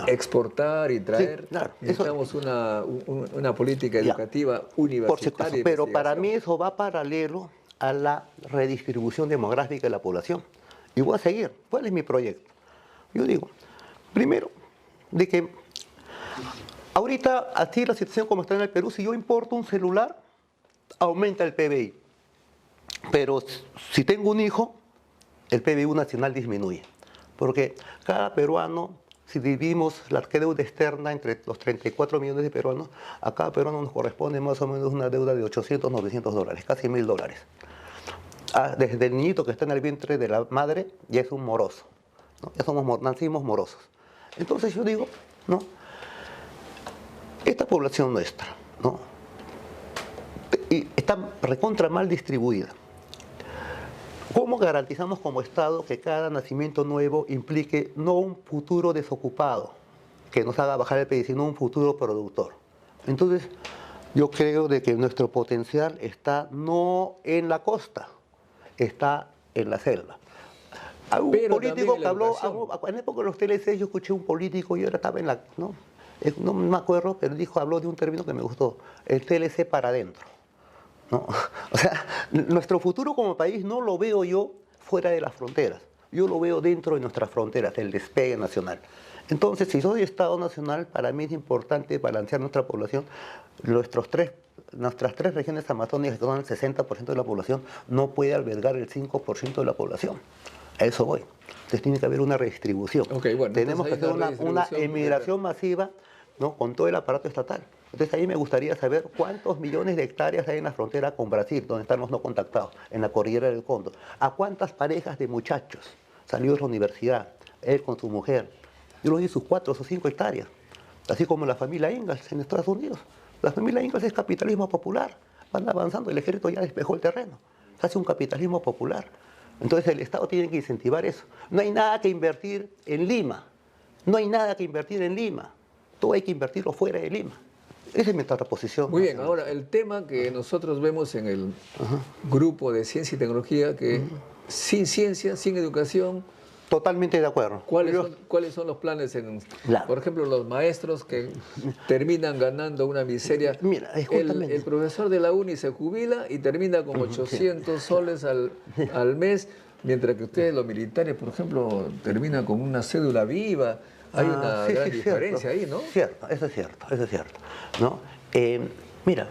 exportar y traer. Sí, claro. Necesitamos una política educativa universitaria. Por supuesto, pero para mí eso va paralelo a la redistribución demográfica de la población. Y voy a seguir. ¿Cuál es mi proyecto? Yo digo, primero, de que ahorita, así la situación como está en el Perú, si yo importo un celular, aumenta el PBI. Pero si tengo un hijo, el PBI nacional disminuye. Porque cada peruano, si dividimos la deuda externa entre los 34 millones de peruanos, a cada peruano nos corresponde más o menos una deuda de 800, 900 dólares, casi $1.000. Desde el niñito que está en el vientre de la madre ya es un moroso, ¿no? Ya nacimos morosos. Entonces yo digo, ¿no? Esta población nuestra, ¿no? Y está recontra mal distribuida. ¿Cómo garantizamos como Estado que cada nacimiento nuevo implique no un futuro desocupado que nos haga bajar el PIB, sino un futuro productor? Entonces, yo creo de que nuestro potencial está no en la costa, está en la selva. Hay un político que habló, en la época de los TLC yo escuché un político, yo estaba en la, no me acuerdo, pero habló de un término que me gustó, el TLC para adentro. ¿No? O sea, nuestro futuro como país no lo veo yo fuera de las fronteras, yo lo veo dentro de nuestras fronteras, el despegue nacional. Entonces, si soy Estado nacional, para mí es importante balancear nuestra población. Nuestras tres regiones amazónicas, que son el 60% de la población, no puede albergar el 5% de la población. A eso voy. Entonces tiene que haber una redistribución. Okay, bueno, tenemos que hacer una emigración masiva, ¿no? Con todo el aparato estatal. Entonces ahí me gustaría saber cuántos millones de hectáreas hay en la frontera con Brasil, donde están los no contactados, en la cordillera del Cóndor. ¿A cuántas parejas de muchachos salió de la universidad, él con su mujer? Yo lo di sus 4 o 5 hectáreas, así como la familia Ingalls en Estados Unidos. La familia Ingalls es capitalismo popular, van avanzando, el ejército ya despejó el terreno, se hace un capitalismo popular. Entonces el Estado tiene que incentivar eso. No hay nada que invertir en Lima, no hay nada que invertir en Lima, todo hay que invertirlo fuera de Lima. Esa es nuestra posición. Muy bien, ahora el tema que nosotros vemos en el grupo de ciencia y tecnología, que sin ciencia, sin educación, Totalmente de acuerdo. ¿cuáles son los planes? Claro. Por ejemplo, los maestros que terminan ganando una miseria. Mira, es justamente... el profesor de la uni se jubila y termina con 800 soles al mes, mientras que ustedes, los militares, por ejemplo, terminan con una cédula viva. Hay una gran diferencia ahí, ¿no? Cierto, eso es cierto, eso es cierto. ¿No? Mira,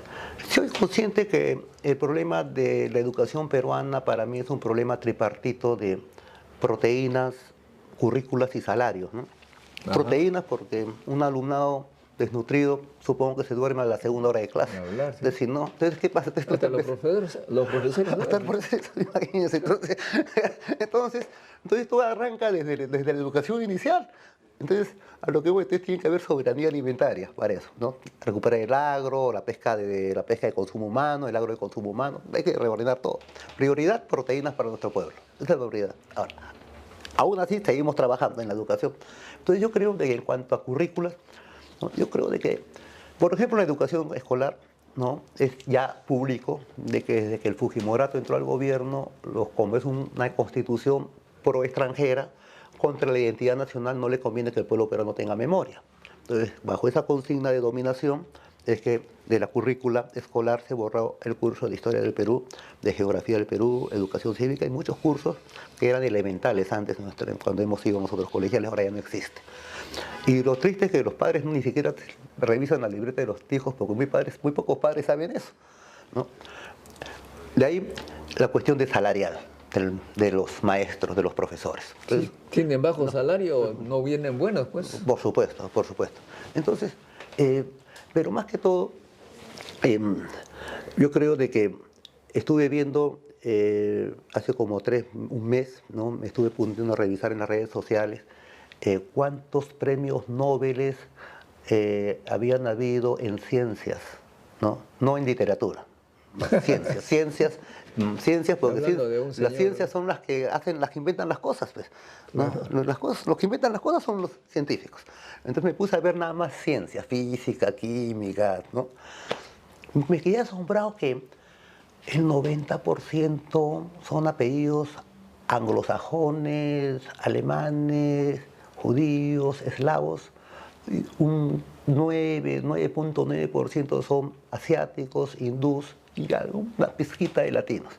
soy consciente que el problema de la educación peruana para mí es un problema tripartito de proteínas, currículas y salarios, ¿no? Proteínas porque un alumnado desnutrido supongo que se duerme a la segunda hora de clase. Hablar, sí. Entonces, no, entonces, ¿qué pasa? Hasta los profesores Hasta el profesor, imagínense. Entonces todo arranca desde la educación inicial. Entonces, a lo que voy, entonces tiene que haber soberanía alimentaria para eso, ¿no? Recuperar el agro, la pesca de consumo humano, el agro de consumo humano, hay que reordenar todo. Prioridad, proteínas para nuestro pueblo. Esa es la prioridad. Ahora, aún así seguimos trabajando en la educación. Entonces yo creo que en cuanto a currículas, ¿no? Yo creo de que, por ejemplo, la educación escolar, ¿no? Es ya público de que desde que el Fujimorato entró al gobierno, como es una constitución pro extranjera, contra la identidad nacional no le conviene que el pueblo peruano tenga memoria. Entonces, bajo esa consigna de dominación, es que de la currícula escolar se borró el curso de Historia del Perú, de Geografía del Perú, Educación Cívica y muchos cursos que eran elementales antes, cuando hemos ido nosotros colegiales, ahora ya no existe. Y lo triste es que los padres ni siquiera revisan la libreta de los hijos, porque muy pocos padres saben eso, ¿no? De ahí la cuestión de salarial de los maestros, de los profesores. Entonces, ¿tienen bajo salario? ¿No vienen buenos, pues? Por supuesto, por supuesto. Entonces, pero más que todo, yo creo de que estuve viendo hace como un mes, ¿no? Me estuve pudiendo a revisar en las redes sociales cuántos premios Nobel habían habido en ciencias, ¿no? No en literatura. Ciencias, porque las ciencias son las que inventan las cosas, pues, ¿no? Los que inventan las cosas son los científicos. Entonces me puse a ver nada más ciencia, física, química, ¿no? Me quedé asombrado que el 90% son apellidos anglosajones, alemanes, judíos, eslavos, y un 9.9% son asiáticos, hindús, y una pizquita de latinos.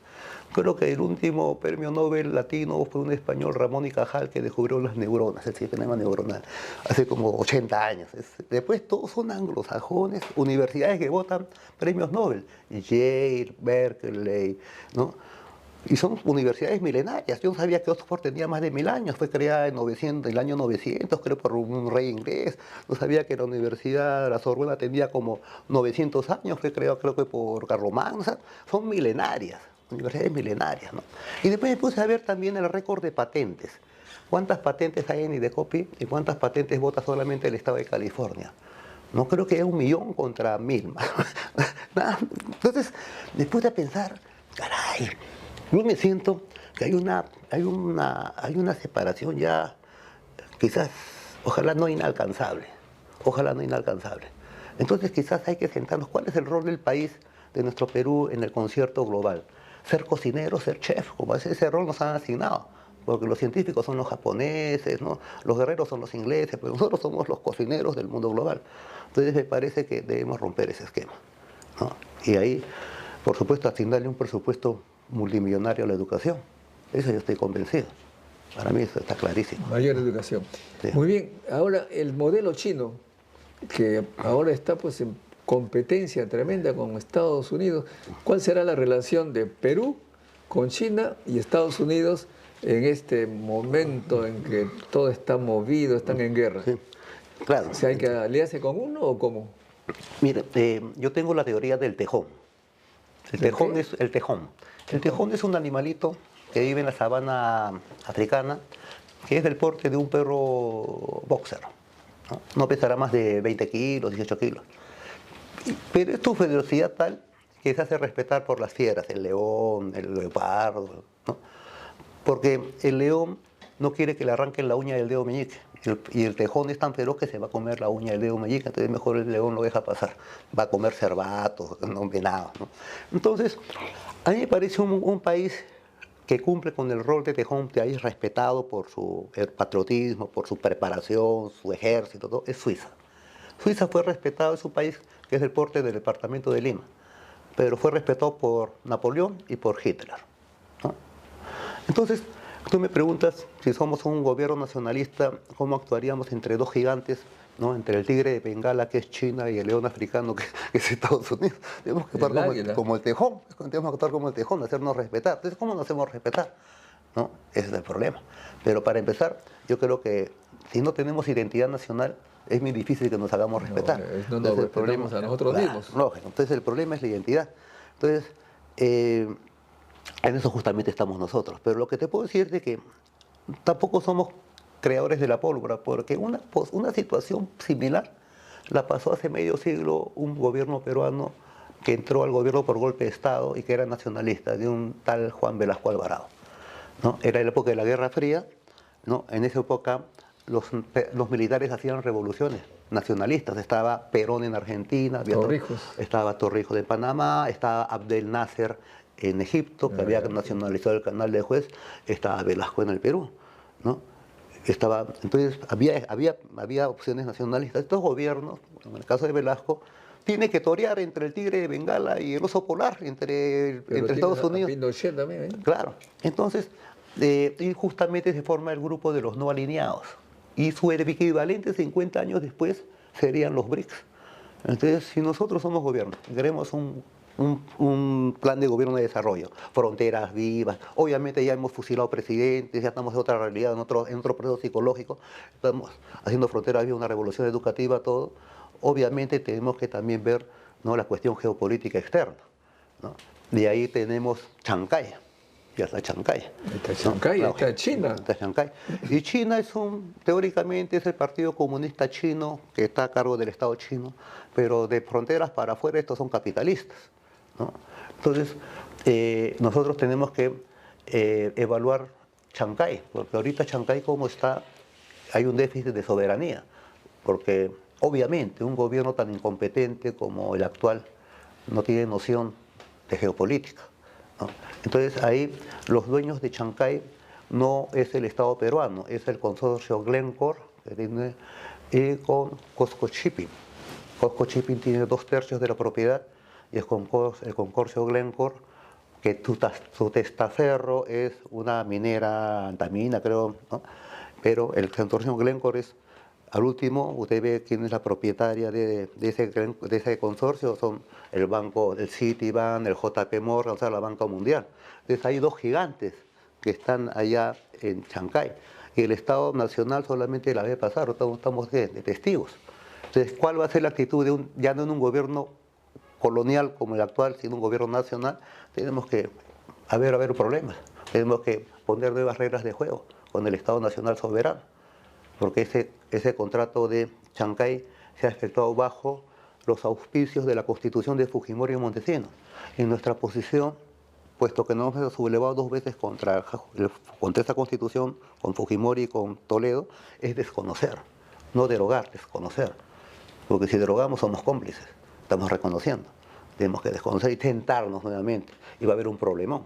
Creo que el último premio Nobel latino fue un español, Ramón y Cajal, que descubrió las neuronas, el sistema neuronal, hace como 80 años. Después todos son anglosajones, universidades que votan premios Nobel, Yale, Berkeley, ¿no? Y son universidades milenarias. Yo no sabía que Oxford tenía más de 1000 años. Fue creada en el año 900, creo, por un rey inglés. No sabía que la Universidad La Sorbona tenía como 900 años. Fue creada, creo que por Carlomagno. O sea, son milenarias, universidades milenarias, ¿no? Y después me puse a ver también el récord de patentes. ¿Cuántas patentes hay en IDECOPI y cuántas patentes vota solamente el Estado de California? No, creo que es 1.000.000 contra 1000. Entonces, me puse a pensar, caray, yo me siento que hay una separación ya, quizás, ojalá no inalcanzable. Entonces quizás hay que sentarnos, ¿cuál es el rol del país, de nuestro Perú, en el concierto global? Ser cocinero, ser chef, como ese rol nos han asignado, porque los científicos son los japoneses, ¿no? Los guerreros son los ingleses, pero nosotros somos los cocineros del mundo global. Entonces me parece que debemos romper ese esquema, ¿no? Y ahí, por supuesto, asignarle un presupuesto multimillonario a la educación. Eso yo estoy convencido. Para mí eso está clarísimo. Mayor educación. Sí. Muy bien. Ahora, el modelo chino, que ahora está pues en competencia tremenda con Estados Unidos, ¿cuál será la relación de Perú con China y Estados Unidos en este momento en que todo está movido, están en guerra? Sí, claro. O sea, ¿hay que aliarse con uno o cómo? Mire, yo tengo la teoría del tejón. El ¿Del tejón qué? es el tejón. El tejón es un animalito que vive en la sabana africana, que es del porte de un perro boxer. No, no pesará más de 20 kilos, 18 kilos. Pero es tu ferocidad tal que se hace respetar por las fieras, el león, el leopardo, ¿no? Porque el león no quiere que le arranquen la uña del dedo meñique. Y el tejón es tan feroz que se va a comer la uña del dedo meñique, entonces mejor el león lo deja pasar. Va a comer cervatos, no venados, ¿no? Entonces, a mí me parece un país que cumple con el rol de tejón, que es respetado por su patriotismo, por su preparación, su ejército, todo, es Suiza. Suiza fue respetado, es un país que es del porte del departamento de Lima, pero fue respetado por Napoleón y por Hitler, ¿no? Entonces, tú me preguntas si somos un gobierno nacionalista, ¿cómo actuaríamos entre dos gigantes, ¿no? Entre el tigre de Bengala, que es China, y el león africano, que es Estados Unidos? Tenemos que actuar El águila. como el tejón, tenemos que actuar como el tejón, hacernos respetar. Entonces, ¿cómo nos hacemos respetar? ¿No? Ese es el problema. Pero para empezar, yo creo que si no tenemos identidad nacional, es muy difícil que nos hagamos respetar. No nos Entonces, respetamos a nosotros claro, mismos. lógico. Entonces, el problema es la identidad. Entonces, en eso justamente estamos nosotros. Pero lo que te puedo decir es de que tampoco somos creadores de la pólvora, porque una situación similar la pasó hace medio siglo un gobierno peruano que entró al gobierno por golpe de Estado y que era nacionalista, de un tal Juan Velasco Alvarado, ¿no? Era la época de la Guerra Fría, ¿no? En esa época los militares hacían revoluciones nacionalistas. Estaba Perón en Argentina, Torrijos. estaba Torrijos de Panamá, estaba Abdel Nasser en Egipto, que había nacionalizado el canal de Suez, estaba Velasco en el Perú, ¿no? Entonces había opciones nacionalistas. Estos gobiernos, en el caso de Velasco, tiene que torear entre el tigre de Bengala y el oso polar, entre Estados Unidos. Pinochet también, ¿eh? Claro. Entonces, y justamente se forma el grupo de los no alineados. Y su equivalente 50 años después serían los BRICS. Entonces, si nosotros somos gobierno, queremos un plan de gobierno de desarrollo, fronteras vivas, obviamente ya hemos fusilado presidentes, ya estamos en otra realidad, en otro proceso psicológico, estamos haciendo fronteras vivas, una revolución educativa, todo. Obviamente tenemos que también ver, ¿no?, la cuestión geopolítica externa, ¿no? De ahí tenemos Chancay. Ya está Chancay. Está Chancay, ¿no? está China. Está Chancay. Y China teóricamente es el Partido Comunista Chino que está a cargo del Estado chino, pero de fronteras para afuera estos son capitalistas, ¿no? Entonces, nosotros tenemos que evaluar Chancay, porque ahorita Chancay como está, hay un déficit de soberanía, porque obviamente un gobierno tan incompetente como el actual no tiene noción de geopolítica, ¿no? Entonces ahí los dueños de Chancay no es el Estado peruano, es el consorcio Glencore que tiene, con Cosco Shipping. Cosco Shipping tiene 2/3 de la propiedad y el consorcio Glencore, que su testaferro es una minera antamina, creo, ¿no? Pero el consorcio Glencore es, al último, usted ve quién es la propietaria de ese consorcio, son el banco, el Citibank, el JP Morgan, o sea, la banca mundial. Entonces hay dos gigantes que están allá en Chancay, y el Estado Nacional solamente la ve pasar, estamos de testigos. Entonces, ¿cuál va a ser la actitud ya no en un gobierno colonial como el actual, sino un gobierno nacional? Tenemos que haber problemas, tenemos que poner nuevas reglas de juego con el Estado Nacional soberano, porque ese contrato de Chancay se ha efectuado bajo los auspicios de la Constitución de Fujimori y Montesinos. En nuestra posición, puesto que nos hemos sublevado 2 veces contra esa Constitución, con Fujimori y con Toledo, es desconocer, no derogar, desconocer. Porque si derogamos somos cómplices, estamos reconociendo. Tenemos que desconocer y tentarnos nuevamente, y va a haber un problemón.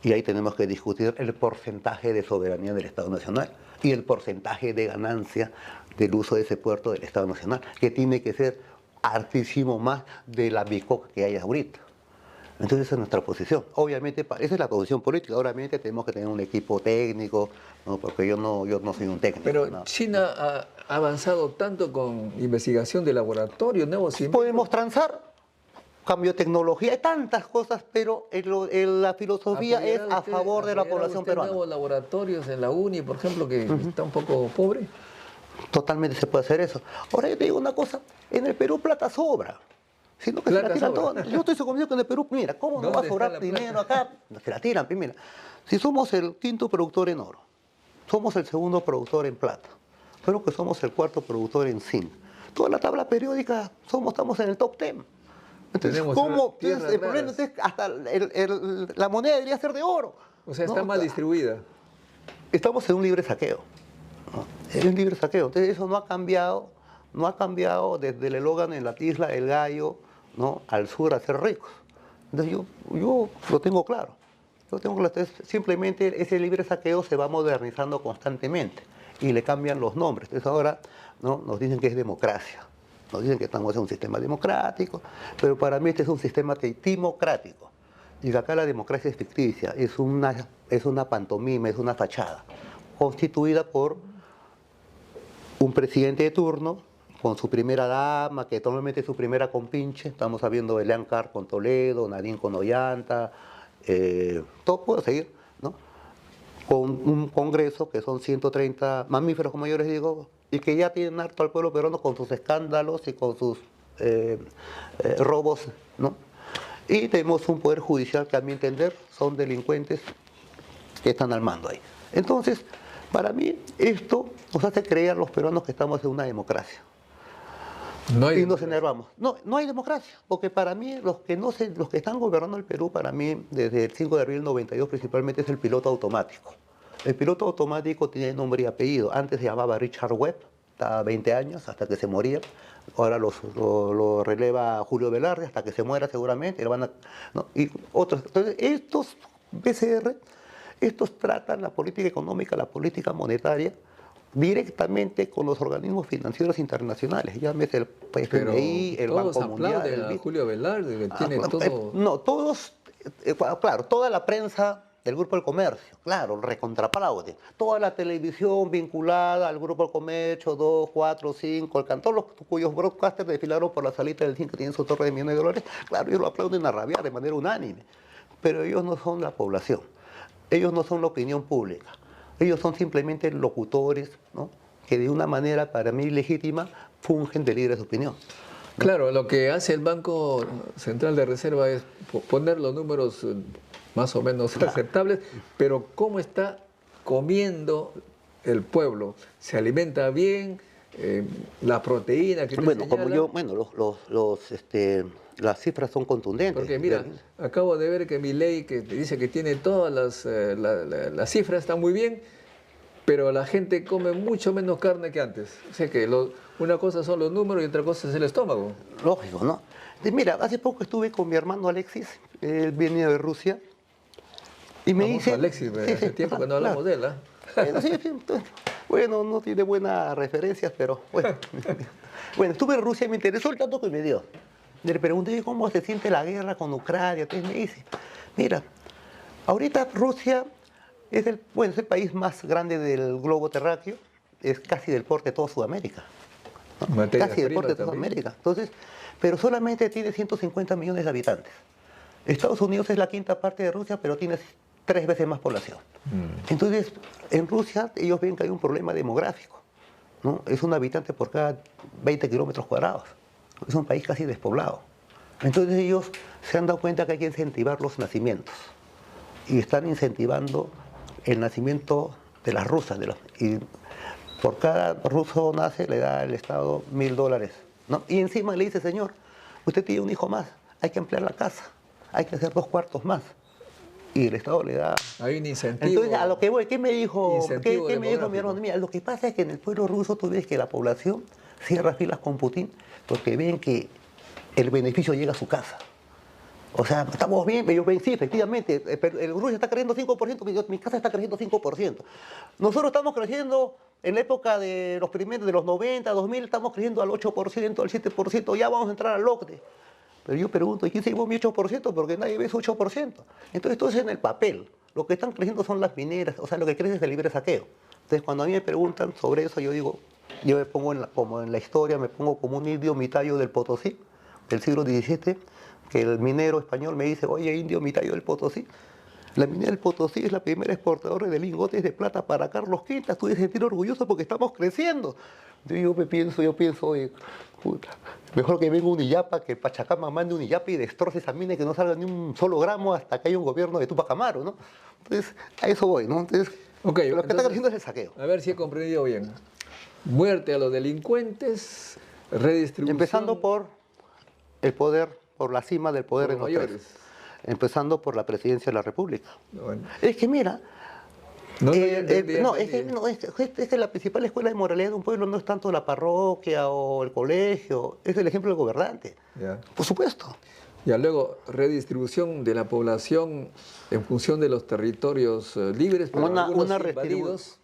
Y ahí tenemos que discutir el porcentaje de soberanía del Estado Nacional y el porcentaje de ganancia del uso de ese puerto del Estado Nacional, que tiene que ser hartísimo más de la bicoca que hay ahorita. Entonces esa es nuestra posición. Obviamente, esa es la posición política. Obviamente tenemos que tener un equipo técnico, ¿no? Porque yo no soy un técnico. Pero ¿no? China ha avanzado tanto con investigación de laboratorio, nuevos inventos. Podemos transar, cambio de tecnología, hay tantas cosas, pero la filosofía es a favor de la población peruana. ¿Nuevos laboratorios en la UNI, por ejemplo, que está un poco pobre? Totalmente se puede hacer eso. Ahora yo te digo una cosa, en el Perú plata sobra. Sino que Plata se la tiran sobra. toda. Yo estoy convencido que en el Perú, mira, ¿cómo no va a ¿Dónde está sobrar la dinero plata? acá? Se la tiran, pues, mira. Si somos el quinto productor en oro, somos el segundo productor en plata, creo que somos el cuarto productor en zinc. Toda la tabla periódica estamos en el top 10. Entonces, Tenemos ¿cómo? tierras Entonces, el problema raras. es que hasta la moneda debería ser de oro. O sea, ¿no? está mal distribuida. Estamos en un libre saqueo. ¿No? Es un libre saqueo. Entonces eso no ha cambiado desde el eslogan en la isla del gallo, ¿no? Al sur a ser ricos. Entonces yo lo tengo claro. Entonces, simplemente ese libre saqueo se va modernizando constantemente y le cambian los nombres. Entonces ahora, ¿no? Nos dicen que es democracia. Nos dicen que estamos en un sistema democrático, pero para mí este es un sistema timocrático. Y que acá la democracia es ficticia, es una pantomima, es una fachada, constituida por un presidente de turno, con su primera dama, que normalmente es su primera compinche. Estamos hablando de Leán Carr con Toledo, Nadine con Ollanta, todo puedo seguir, ¿no? Con un congreso que son 130 mamíferos, como yo les digo, y que ya tienen harto al pueblo peruano con sus escándalos y con sus robos, ¿no? Y tenemos un poder judicial que, a mi entender, son delincuentes que están al mando ahí. Entonces, para mí, esto nos hace creer a los peruanos que estamos en una democracia. No hay Y nos democracia. enervamos. No, no hay democracia, porque para mí los que están gobernando el Perú, para mí, desde el 5 de abril del 92 principalmente, es el piloto automático. El piloto automático tiene nombre y apellido. Antes se llamaba Richard Webb, estaba 20 años hasta que se moría. Ahora lo releva Julio Velarde hasta que se muera seguramente. ¿No? Y otros. Entonces, estos BCR, estos tratan la política económica, la política monetaria, directamente con los organismos financieros internacionales, llámese el Pero FMI, el todos Banco Mundial, aplauden el a BID. Julio Velarde, que tiene todo. No, todos, claro, toda la prensa del Grupo del Comercio, claro, recontraplaude. Toda la televisión vinculada al Grupo del Comercio, 2, 4, 5, todos los cuyos broadcasters desfilaron por la salita del 5 que tienen su torre de millones de dólares, claro, ellos lo aplauden a rabiar de manera unánime. Pero ellos no son la población, ellos no son la opinión pública, ellos son simplemente locutores, ¿no? Que de una manera para mí legítima fungen de líderes de opinión. Claro, lo que hace el Banco Central de Reserva es poner los números más o menos aceptables, pero ¿cómo está comiendo el pueblo? ¿Se alimenta bien? La proteína que te Bueno, como señala. yo, bueno, las cifras son contundentes. Porque mira, acabo de ver que mi ley que te dice que tiene todas las cifras, está muy bien, pero la gente come mucho menos carne que antes. O sea que una cosa son los números y otra cosa es el estómago. Lógico, ¿no? Mira, hace poco estuve con mi hermano Alexis, él venía de Rusia, y me Famoso dice... Alexis, hace tiempo que no hablamos de él, ¿ah? Bueno, sí, bueno, no tiene buenas referencias, pero bueno. Bueno, estuve en Rusia y me interesó el dato que me dio. Le pregunté cómo se siente la guerra con Ucrania. Entonces me dice, mira, ahorita Rusia es es el país más grande del globo terráqueo, es casi del porte de toda Sudamérica. ¿No? Materias Casi del porte de primas toda también. América. Entonces, pero solamente tiene 150 millones de habitantes. Estados Unidos es la quinta parte de Rusia, pero tiene 3 veces más población. Entonces, en Rusia ellos ven que hay un problema demográfico, ¿no? Es un habitante por cada 20 kilómetros cuadrados. Es un país casi despoblado. Entonces ellos se han dado cuenta que hay que incentivar los nacimientos. Y están incentivando el nacimiento de las rusas. Y por cada ruso nace le da el Estado $1000, ¿no? Y encima le dice, señor, usted tiene un hijo más, hay que ampliar la casa, hay que hacer 2 cuartos más. Y el Estado le da... Hay un incentivo. Entonces, a lo que voy, ¿qué me dijo, Incentivo qué me dijo mi demográfico. hermano? Mira, lo que pasa es que en el pueblo ruso tú ves que la población cierra filas con Putin porque ven que el beneficio llega a su casa. O sea, estamos bien, ellos ven, sí, efectivamente, el Rusia está creciendo 5%, mi casa está creciendo 5%. Nosotros estamos creciendo en la época de los 90, 2000, estamos creciendo al 8%, al 7%, ya vamos a entrar al LOCDE. Pero yo pregunto, ¿y quién se llevó mi 8%? Porque nadie ve su 8%. Entonces todo es en el papel. Lo que están creciendo son las mineras, o sea, lo que crece es el libre saqueo. Entonces cuando a mí me preguntan sobre eso, yo digo, yo me pongo como en la historia, me pongo como un indio mitayo del Potosí, del siglo XVII, que el minero español me dice, oye, indio mitayo del Potosí, La minera del Potosí es la primera exportadora de lingotes de plata para Carlos Quintas. Tú debes sentir orgulloso porque estamos creciendo. Yo pienso, oye, puta, mejor que venga un Illapa, que Pachacama mande un Illapa y destroce esa mina y que no salga ni un solo gramo hasta que haya un gobierno de Tupac Amaru, ¿no? Entonces, a eso voy, ¿no? Entonces, Okay, lo que está haciendo es el saqueo. A ver si he comprendido bien. Muerte a los delincuentes, redistribución... Empezando por el poder, por la cima del poder Por en los los mayores. tres. Empezando por la presidencia de la República. Bueno. Es que mira, No, es que la principal escuela de moralidad de un pueblo no es tanto la parroquia o el colegio, es el ejemplo del gobernante. Ya. Por supuesto. Ya luego, redistribución de la población en función de los territorios libres, pero algunos invadidos,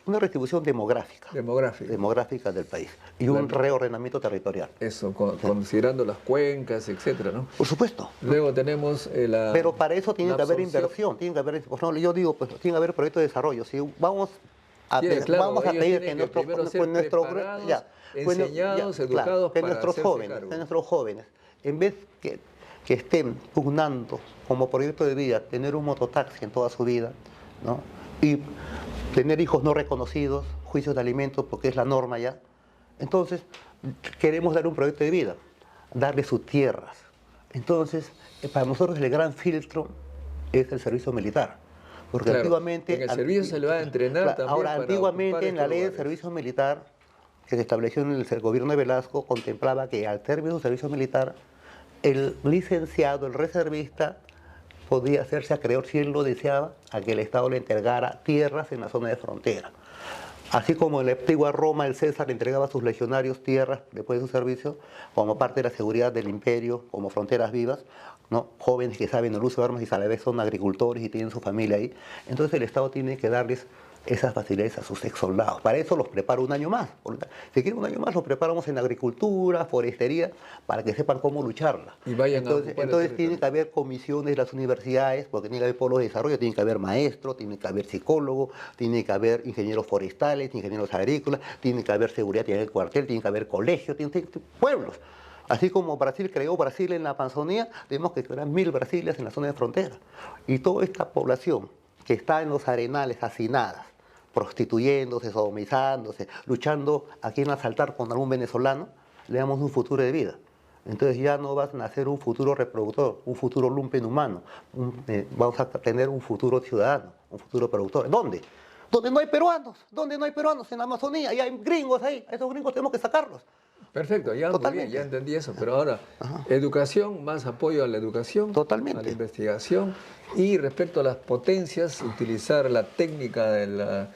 Una retribución demográfica. demográfica. Del país. Y un reordenamiento territorial. Eso, considerando las cuencas, etcétera, ¿no? Por supuesto. Luego tenemos la... Pero para eso tiene la que haber absorción. inversión, tiene que haber, por ejemplo, yo digo, pues tiene que haber proyectos de desarrollo. Si vamos a, Sí, pe- claro, vamos a ellos pedir tienen que que primero ser preparados, enseñados, educados que para nuestros hacerse jóvenes, cargo. que nuestros jóvenes, en vez que estén pugnando como proyecto de vida, tener un mototaxi en toda su vida, ¿no? Y tener hijos no reconocidos, juicios de alimentos, porque es la norma ya. Entonces, queremos dar un proyecto de vida, darle sus tierras. Entonces, para nosotros el gran filtro es el servicio militar. Porque Claro, antiguamente... en el servicio se le va a entrenar también Ahora, para antiguamente ocupar en la estos ley de lugares. servicio militar, que se estableció en el gobierno de Velasco, contemplaba que al término del servicio militar, el licenciado, el reservista, podía hacerse acreedor, si él lo deseaba, a que el Estado le entregara tierras en la zona de frontera. Así como en la antigua Roma el César le entregaba a sus legionarios tierras después de su servicio, como parte de la seguridad del imperio, como fronteras vivas, ¿no? Jóvenes que saben el uso de armas y a la vez son agricultores y tienen su familia ahí. Entonces el Estado tiene que darles esas facilidades a sus ex soldados. Para eso los prepara un año más. Si quieren un año más, los preparamos en agricultura, forestería, para que sepan cómo lucharla. Y vayan a ocupar el entonces territorio. tiene que haber comisiones de las universidades, porque tiene que haber polos de desarrollo, tiene que haber maestros, tiene que haber psicólogos, tiene que haber ingenieros forestales, ingenieros agrícolas, tiene que haber seguridad, tiene que haber cuartel, tiene que haber colegios, tiene que haber pueblos. Así como Brasil creó Brasil en la Amazonía, tenemos que crear 1000 Brasilias en la zona de frontera. Y toda esta población que está en los arenales hacinadas, prostituyéndose, sodomizándose, luchando a quien asaltar con algún venezolano, le damos un futuro de vida. Entonces ya no va a nacer un futuro reproductor, un futuro lumpen humano, vamos a tener un futuro ciudadano, un futuro productor. ¿Dónde? Donde no hay peruanos, en la Amazonía, y hay gringos ahí, a esos gringos tenemos que sacarlos. Perfecto, ya, muy bien, Totalmente. ya entendí eso, pero ahora, educación, más apoyo a la educación, Totalmente. a la investigación, y respecto a las potencias, utilizar la técnica de la...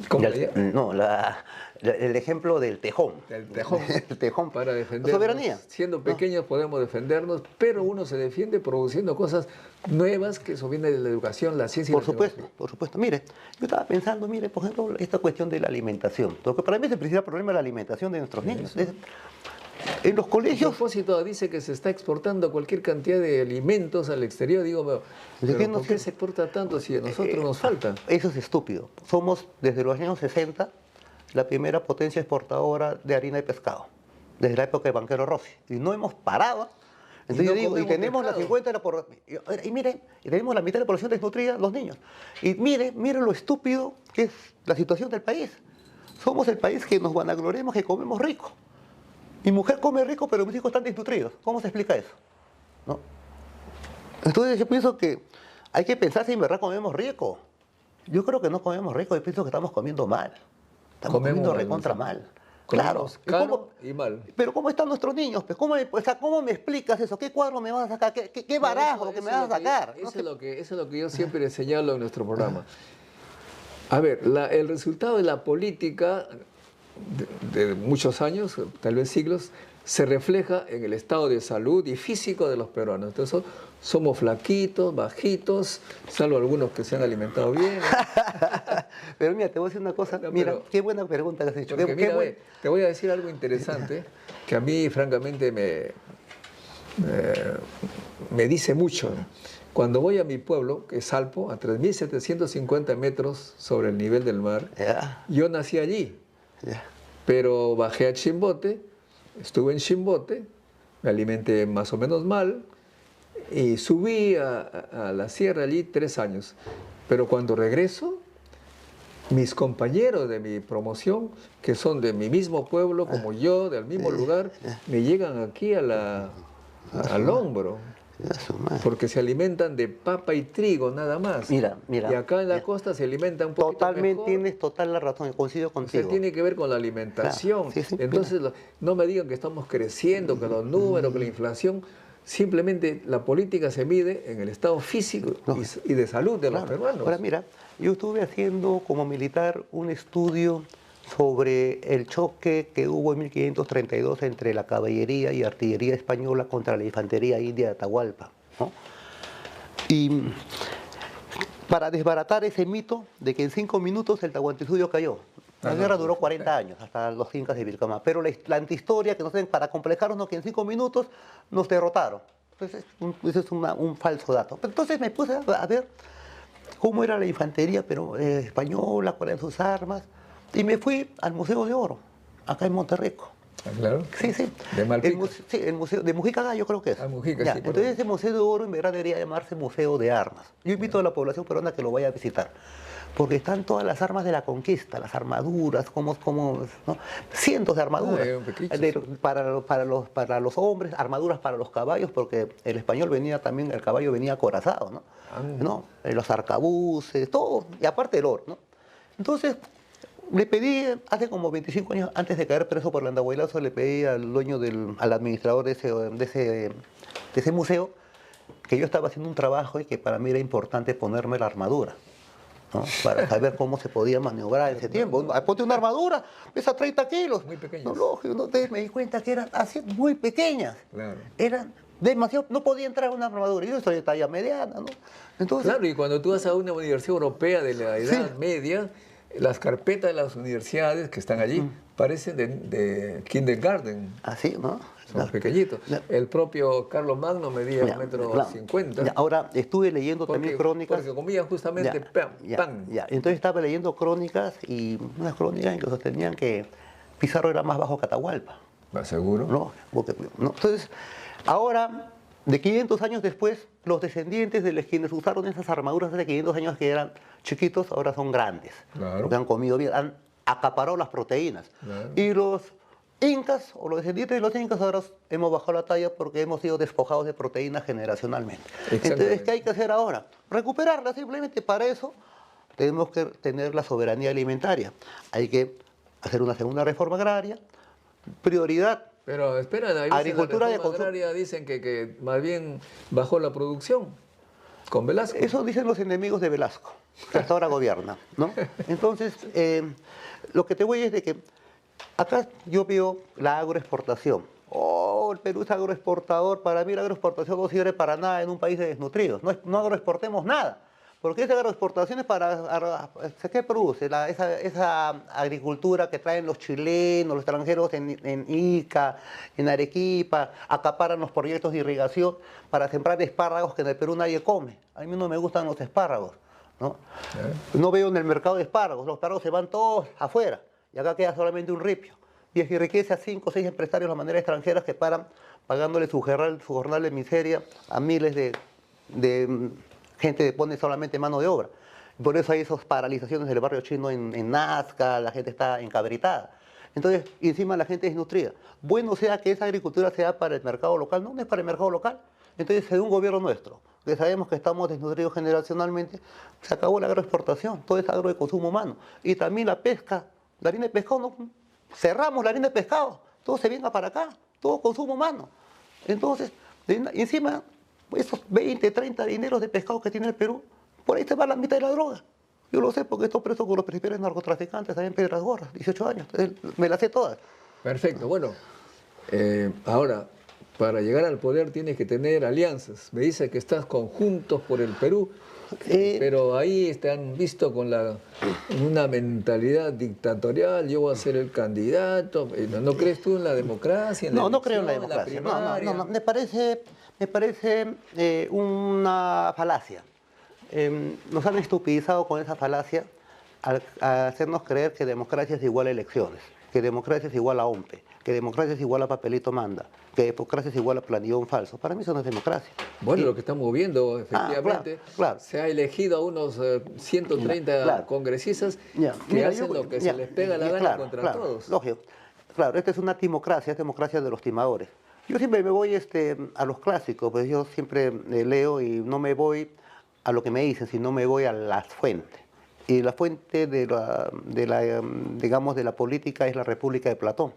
¿cómo le llaman? No, el ejemplo del tejón. El tejón. El tejón. Para defendernos. La soberanía. Siendo pequeños podemos defendernos, pero uno se defiende produciendo cosas nuevas, que eso viene de la educación, la ciencia y la tecnología. Por supuesto. Mire, yo estaba pensando, por ejemplo, esta cuestión de la alimentación. Porque para mí es el principal problema de la alimentación de nuestros niños. En los A colegios... propósito, dice que se está exportando cualquier cantidad de alimentos al exterior. Digo, pero qué no ¿por qué se- se exporta tanto si a nosotros nos falta? Eso es estúpido. Somos, desde los años 60, la primera potencia exportadora de harina de pescado, desde la época de Banquero Rossi. Y no hemos parado. Entonces no yo digo, y comemos tenemos pescado. la 50 de la población, y mire, y tenemos la mitad de la población desnutrida, los niños. Y mire lo estúpido que es la situación del país. Somos el país que nos vanagloriamos que comemos rico. Mi mujer come rico, pero mis hijos están desnutridos. ¿Cómo se explica eso? ¿No? Entonces yo pienso que hay que pensar si en verdad comemos rico. Yo creo que no comemos rico, yo pienso que estamos comiendo mal. Estamos Comemos comiendo mal, recontra ¿no? mal. Claro. Comemos ¿Y caro cómo- y mal. Pero ¿cómo están nuestros niños? Pues, ¿cómo me explicas eso? ¿Qué cuadro me vas a sacar? ¿Qué barajo que me vas a sacar? No Eso sé. es lo que yo siempre señalo en nuestro programa. A ver, el resultado de la política de muchos años, tal vez siglos, se refleja en el estado de salud y físico de los peruanos. Entonces somos flaquitos, bajitos, salvo algunos que se han alimentado bien. Pero mira, te voy a decir una cosa. No, Mira, pero- qué buena pregunta que has hecho. Porque Qué mira, buen- ve, te voy a decir algo interesante que a mí francamente me dice mucho. Cuando voy a mi pueblo, que es Salpo, a 3.750 metros sobre el nivel del mar, Ya, yo nací allí, ya. pero bajé a Chimbote, estuve en Chimbote, me alimenté más o menos mal, y subí a la sierra allí 3 años. Pero cuando regreso, mis compañeros de mi promoción, que son de mi mismo pueblo como yo, del mismo lugar, me llegan aquí al hombro. Porque se alimentan de papa y trigo nada más. Mira, Y acá en la costa se alimentan un poquito totalmente, mejor. tienes total la razón, coincido contigo. Se tiene que ver con la alimentación. Claro, sí, Entonces, no me digan que estamos creciendo, que los números, que la inflación. Simplemente la política se mide en el estado físico y de salud de los peruanos. Ahora mira, yo estuve haciendo como militar un estudio sobre el choque que hubo en 1532 entre la caballería y artillería española contra la infantería india de Atahualpa, ¿no? Y para desbaratar ese mito de que en 5 minutos el Tahuantinsuyo cayó. La guerra duró 40 años, hasta los incas de Vilcamá. Pero la antihistoria, que nos den para complejarnos, que en 5 minutos nos derrotaron. Entonces, ese es un falso dato. Pero entonces me puse a ver cómo era la infantería española, cuáles eran sus armas. Y me fui al Museo de Oro, acá en Monterrico. Ah, claro. Sí, sí. De Malpica. Sí, el museo de Mujica, yo creo que es. Ah, Mujica, ya, sí. entonces ese Museo de Oro en verdad debería llamarse Museo de Armas. Yo invito a la población peruana que lo vaya a visitar. Porque están todas las armas de la conquista, las armaduras, ¿no? Cientos de armaduras. Para los hombres, armaduras para los caballos, porque el español venía también, el caballo venía acorazado, ¿no? ¿No? Los arcabuces, todo, y aparte el oro, ¿no? Entonces, le pedí, hace como 25 años, antes de caer preso por el andahuaylazo, le pedí al dueño, al administrador de ese museo, que yo estaba haciendo un trabajo y que para mí era importante ponerme la armadura, ¿no? Para saber cómo se podía maniobrar en ese tiempo. Ponte una armadura, pesa 30 kilos. Muy pequeñas. No, lógico, entonces me di cuenta que eran así muy pequeñas. Claro. Eran demasiado, no podía entrar una armadura. Yo soy de talla mediana, ¿no? Entonces, claro, y cuando tú vas a una universidad europea de la Edad Media, las carpetas de las universidades que están allí parecen de kindergarten. así, ¿no? Son pequeñitos. El propio Carlos Magno medía 1,50 m. Ahora, estuve leyendo también crónicas. Porque comía justamente pan. Entonces estaba leyendo crónicas y unas crónicas en que sostenían que Pizarro era más bajo que Atahualpa. ¿Seguro? ¿No? Entonces, ahora, de 500 años después, los descendientes de los quienes usaron esas armaduras hace 500 años que eran chiquitos, ahora son grandes. Claro. Porque han comido bien, han acaparado las proteínas. Claro. Y los incas, o los descendientes de los incas, ahora hemos bajado la talla porque hemos sido despojados de proteínas generacionalmente. Entonces, ¿qué hay que hacer ahora? Recuperarla. Simplemente para eso tenemos que tener la soberanía alimentaria. Hay que hacer una segunda reforma agraria, prioridad. Pero espera, ahí agricultura la reforma agraria dicen que más bien bajó la producción con Velasco. Eso dicen los enemigos de Velasco, que hasta ahora gobierna, ¿no? Entonces, lo que te voy es de que acá yo veo la agroexportación. Oh, el Perú es agroexportador. Para mí la agroexportación no sirve para nada en un país de desnutridos. No agroexportemos nada. Porque esa agroexportación es para... ¿Qué produce? Esa agricultura que traen los chilenos, los extranjeros en Ica, en Arequipa, acaparan los proyectos de irrigación para sembrar espárragos que en el Perú nadie come. A mí no me gustan los espárragos, ¿no? No veo en el mercado de espárragos. Los espárragos se van todos afuera y acá queda solamente un ripio. Y enriquece a 5 o 6 empresarios de manera extranjeras que paran pagándole su jornal de miseria a miles de gente que pone solamente mano de obra. Por eso hay esas paralizaciones del barrio chino en Nazca, la gente está encabritada. Entonces, y encima la gente es desnutrida. Bueno sea que esa agricultura sea para el mercado local, no es para el mercado local. Entonces, según un gobierno nuestro, que sabemos que estamos desnutridos generacionalmente, se acabó la agroexportación, todo es agro de consumo humano. Y también la pesca, la harina de pescado, no, cerramos la harina de pescado, todo se venga para acá, todo consumo humano. Entonces, encima, esos 20, 30 dineros de pescado que tiene el Perú, por ahí se va la mitad de la droga. Yo lo sé porque estoy preso con los principales narcotraficantes allá en Piedras Gordas, 18 años, me las sé todas. Perfecto, bueno, ahora, para llegar al poder tienes que tener alianzas. Me dice que estás con Juntos por el Perú, pero ahí te han visto con una mentalidad dictatorial, yo voy a ser el candidato. ¿No crees tú en la democracia? No creo en la democracia. No, me parece una falacia. Nos han estupidizado con esa falacia al hacernos creer que democracia es igual a elecciones, que democracia es igual a OMPE, que democracia es igual a papelito manda, que democracia es igual a planillón falso. Para mí eso no es democracia. Bueno, lo que estamos viendo, efectivamente, claro. se ha elegido a unos 130 Claro. congresistas Ya, que mira, hacen lo que se les pega la gana contra todos. Lógico. Claro, esta es una timocracia, es democracia de los timadores. Yo siempre me voy a los clásicos, pues yo siempre leo y no me voy a lo que me dicen, sino me voy a las fuentes. Y la fuente digamos, de la política es la República de Platón.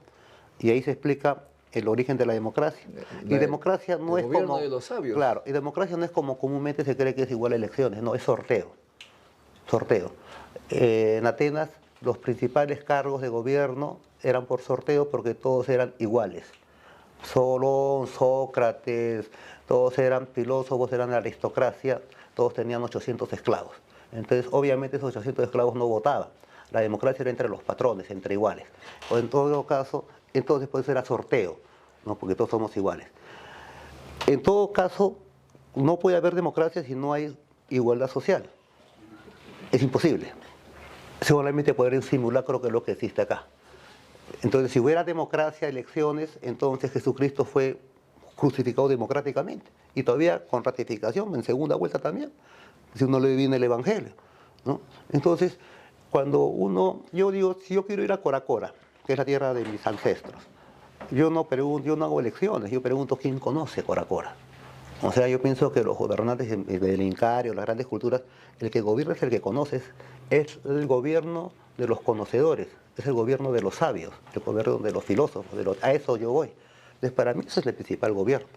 Y ahí se explica el origen de la democracia. Y democracia no es como... de los sabios. Claro, y democracia no es como comúnmente se cree que es igual a elecciones, no, es sorteo. Sorteo. En Atenas los principales cargos de gobierno eran por sorteo porque todos eran iguales. Solón, Sócrates, todos eran filósofos, eran aristocracia, todos tenían 800 esclavos. Entonces, obviamente esos 800 esclavos no votaban. La democracia era entre los patrones, entre iguales. O en todo caso, entonces puede ser a sorteo, ¿no? Porque todos somos iguales. En todo caso, no puede haber democracia si no hay igualdad social. Es imposible. Solamente puede haber un simulacro que es lo que existe acá. Entonces, si hubiera democracia, elecciones, entonces Jesucristo fue crucificado democráticamente. Y todavía con ratificación, en segunda vuelta también, si uno lee bien el Evangelio, ¿no? Entonces, yo digo, si yo quiero ir a Coracora, que es la tierra de mis ancestros, yo no hago elecciones, yo pregunto quién conoce Coracora. O sea, yo pienso que los gobernantes del Incario, las grandes culturas, el que gobierna es el que conoces, es el gobierno de los conocedores, es el gobierno de los sabios, el gobierno de los filósofos, a eso yo voy. Entonces, para mí ese es el principal gobierno,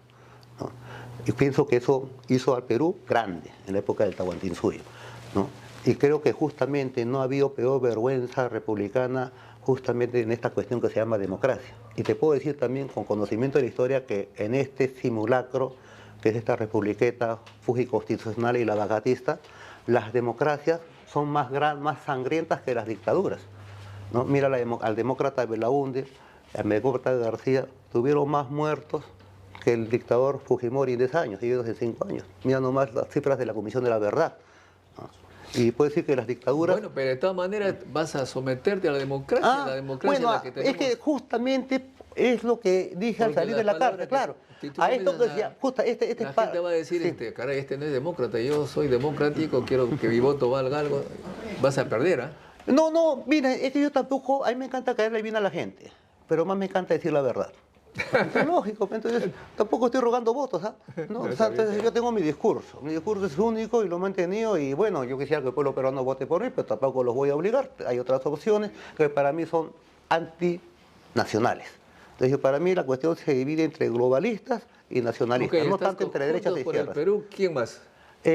¿no? Y pienso que eso hizo al Perú grande en la época del Tahuantinsuyo, ¿no? Y creo que justamente no ha habido peor vergüenza republicana justamente en esta cuestión que se llama democracia. Y te puedo decir también con conocimiento de la historia que en este simulacro, que es esta republiqueta fujiconstitucional y la vacatista, las democracias son más sangrientas que las dictaduras, ¿no? Mira al demócrata Belaúnde, al demócrata García, tuvieron más muertos que el dictador Fujimori en 10 años, ellos en 5 años. Mira nomás las cifras de la Comisión de la Verdad, ¿no? Y puede decir que las dictaduras... Bueno, pero de todas maneras vas a someterte a la democracia, la democracia bueno, es la que tenemos. es que justamente es lo que dije al salir de la cárcel, claro. A esto que decía, justo la gente va a decir, sí. Caray, este no es demócrata, yo soy democrático, quiero que mi voto valga algo, vas a perder, ¿ah? No, mira, es que yo tampoco, a mí me encanta caerle bien a la gente, pero más me encanta decir la verdad. Es lógico, entonces tampoco estoy rogando votos, ¿ah? ¿No? O sea, entonces, yo tengo mi discurso es único y lo he mantenido y bueno, yo quisiera que el pueblo peruano vote por mí, pero tampoco los voy a obligar, hay otras opciones que para mí son antinacionales. Entonces para mí la cuestión se divide entre globalistas y nacionalistas, no tanto entre derechas e izquierdas. Por el Perú, ¿quién más?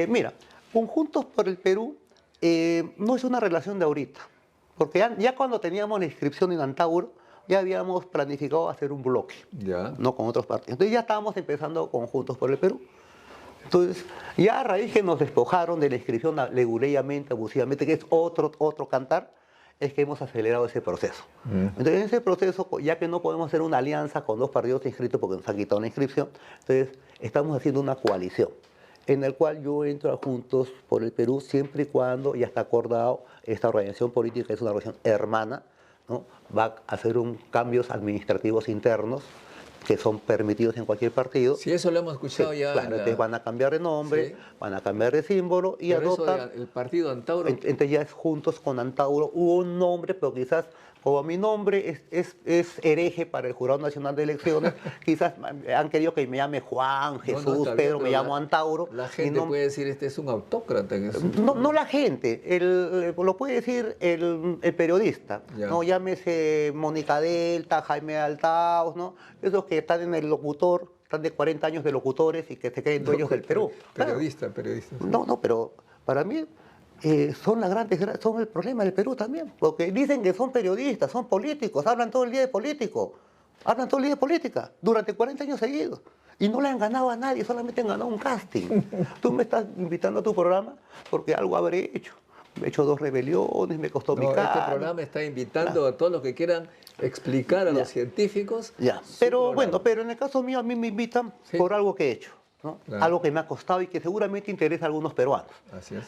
Mira, Conjuntos por el Perú no es una relación de ahorita, porque ya cuando teníamos la inscripción en Antauro, ya habíamos planificado hacer un bloque, Ya. no con otros partidos. Entonces ya estábamos empezando con Juntos por el Perú. Entonces, ya a raíz que nos despojaron de la inscripción leguleyamente, abusivamente, que es otro cantar, es que hemos acelerado ese proceso. Entonces, en ese proceso, ya que no podemos hacer una alianza con dos partidos inscritos porque nos han quitado la inscripción, entonces estamos haciendo una coalición, en el cual yo entro a Juntos por el Perú siempre y cuando ya está acordado, esta organización política es una organización hermana, ¿no? Va a hacer cambios administrativos internos que son permitidos en cualquier partido. Sí, eso lo hemos escuchado ya. Claro, entonces van a cambiar de nombre, sí, van a cambiar de símbolo y pero adoptan... el partido Antauro... Entonces ya es Juntos con Antauro, hubo un nombre, pero quizás como mi nombre es hereje para el Jurado Nacional de Elecciones, quizás han querido que me llame Juan, Jesús, Pedro, me llamo Antauro. La gente puede decir, este es un autócrata. No la gente, lo puede decir el periodista, ¿no? Llámese Mónica Delta, Jaime Altaos, ¿no? Esos que están en el locutor, están de 40 años de locutores y que se creen dueños del Perú. Periodista. Sí. No, pero para mí... son el problema del Perú también, porque dicen que son periodistas, son políticos, hablan todo el día de política, durante 40 años seguidos, y no le han ganado a nadie, solamente han ganado un casting. Tú me estás invitando a tu programa porque algo habré hecho. Me he hecho 2 rebeliones, me costó mi cara. Este programa está invitando a todos los que quieran explicar a los científicos. Pero bueno, pero en el caso mío a mí me invitan por algo que he hecho, ¿no? Algo que me ha costado y que seguramente interesa a algunos peruanos. Así es.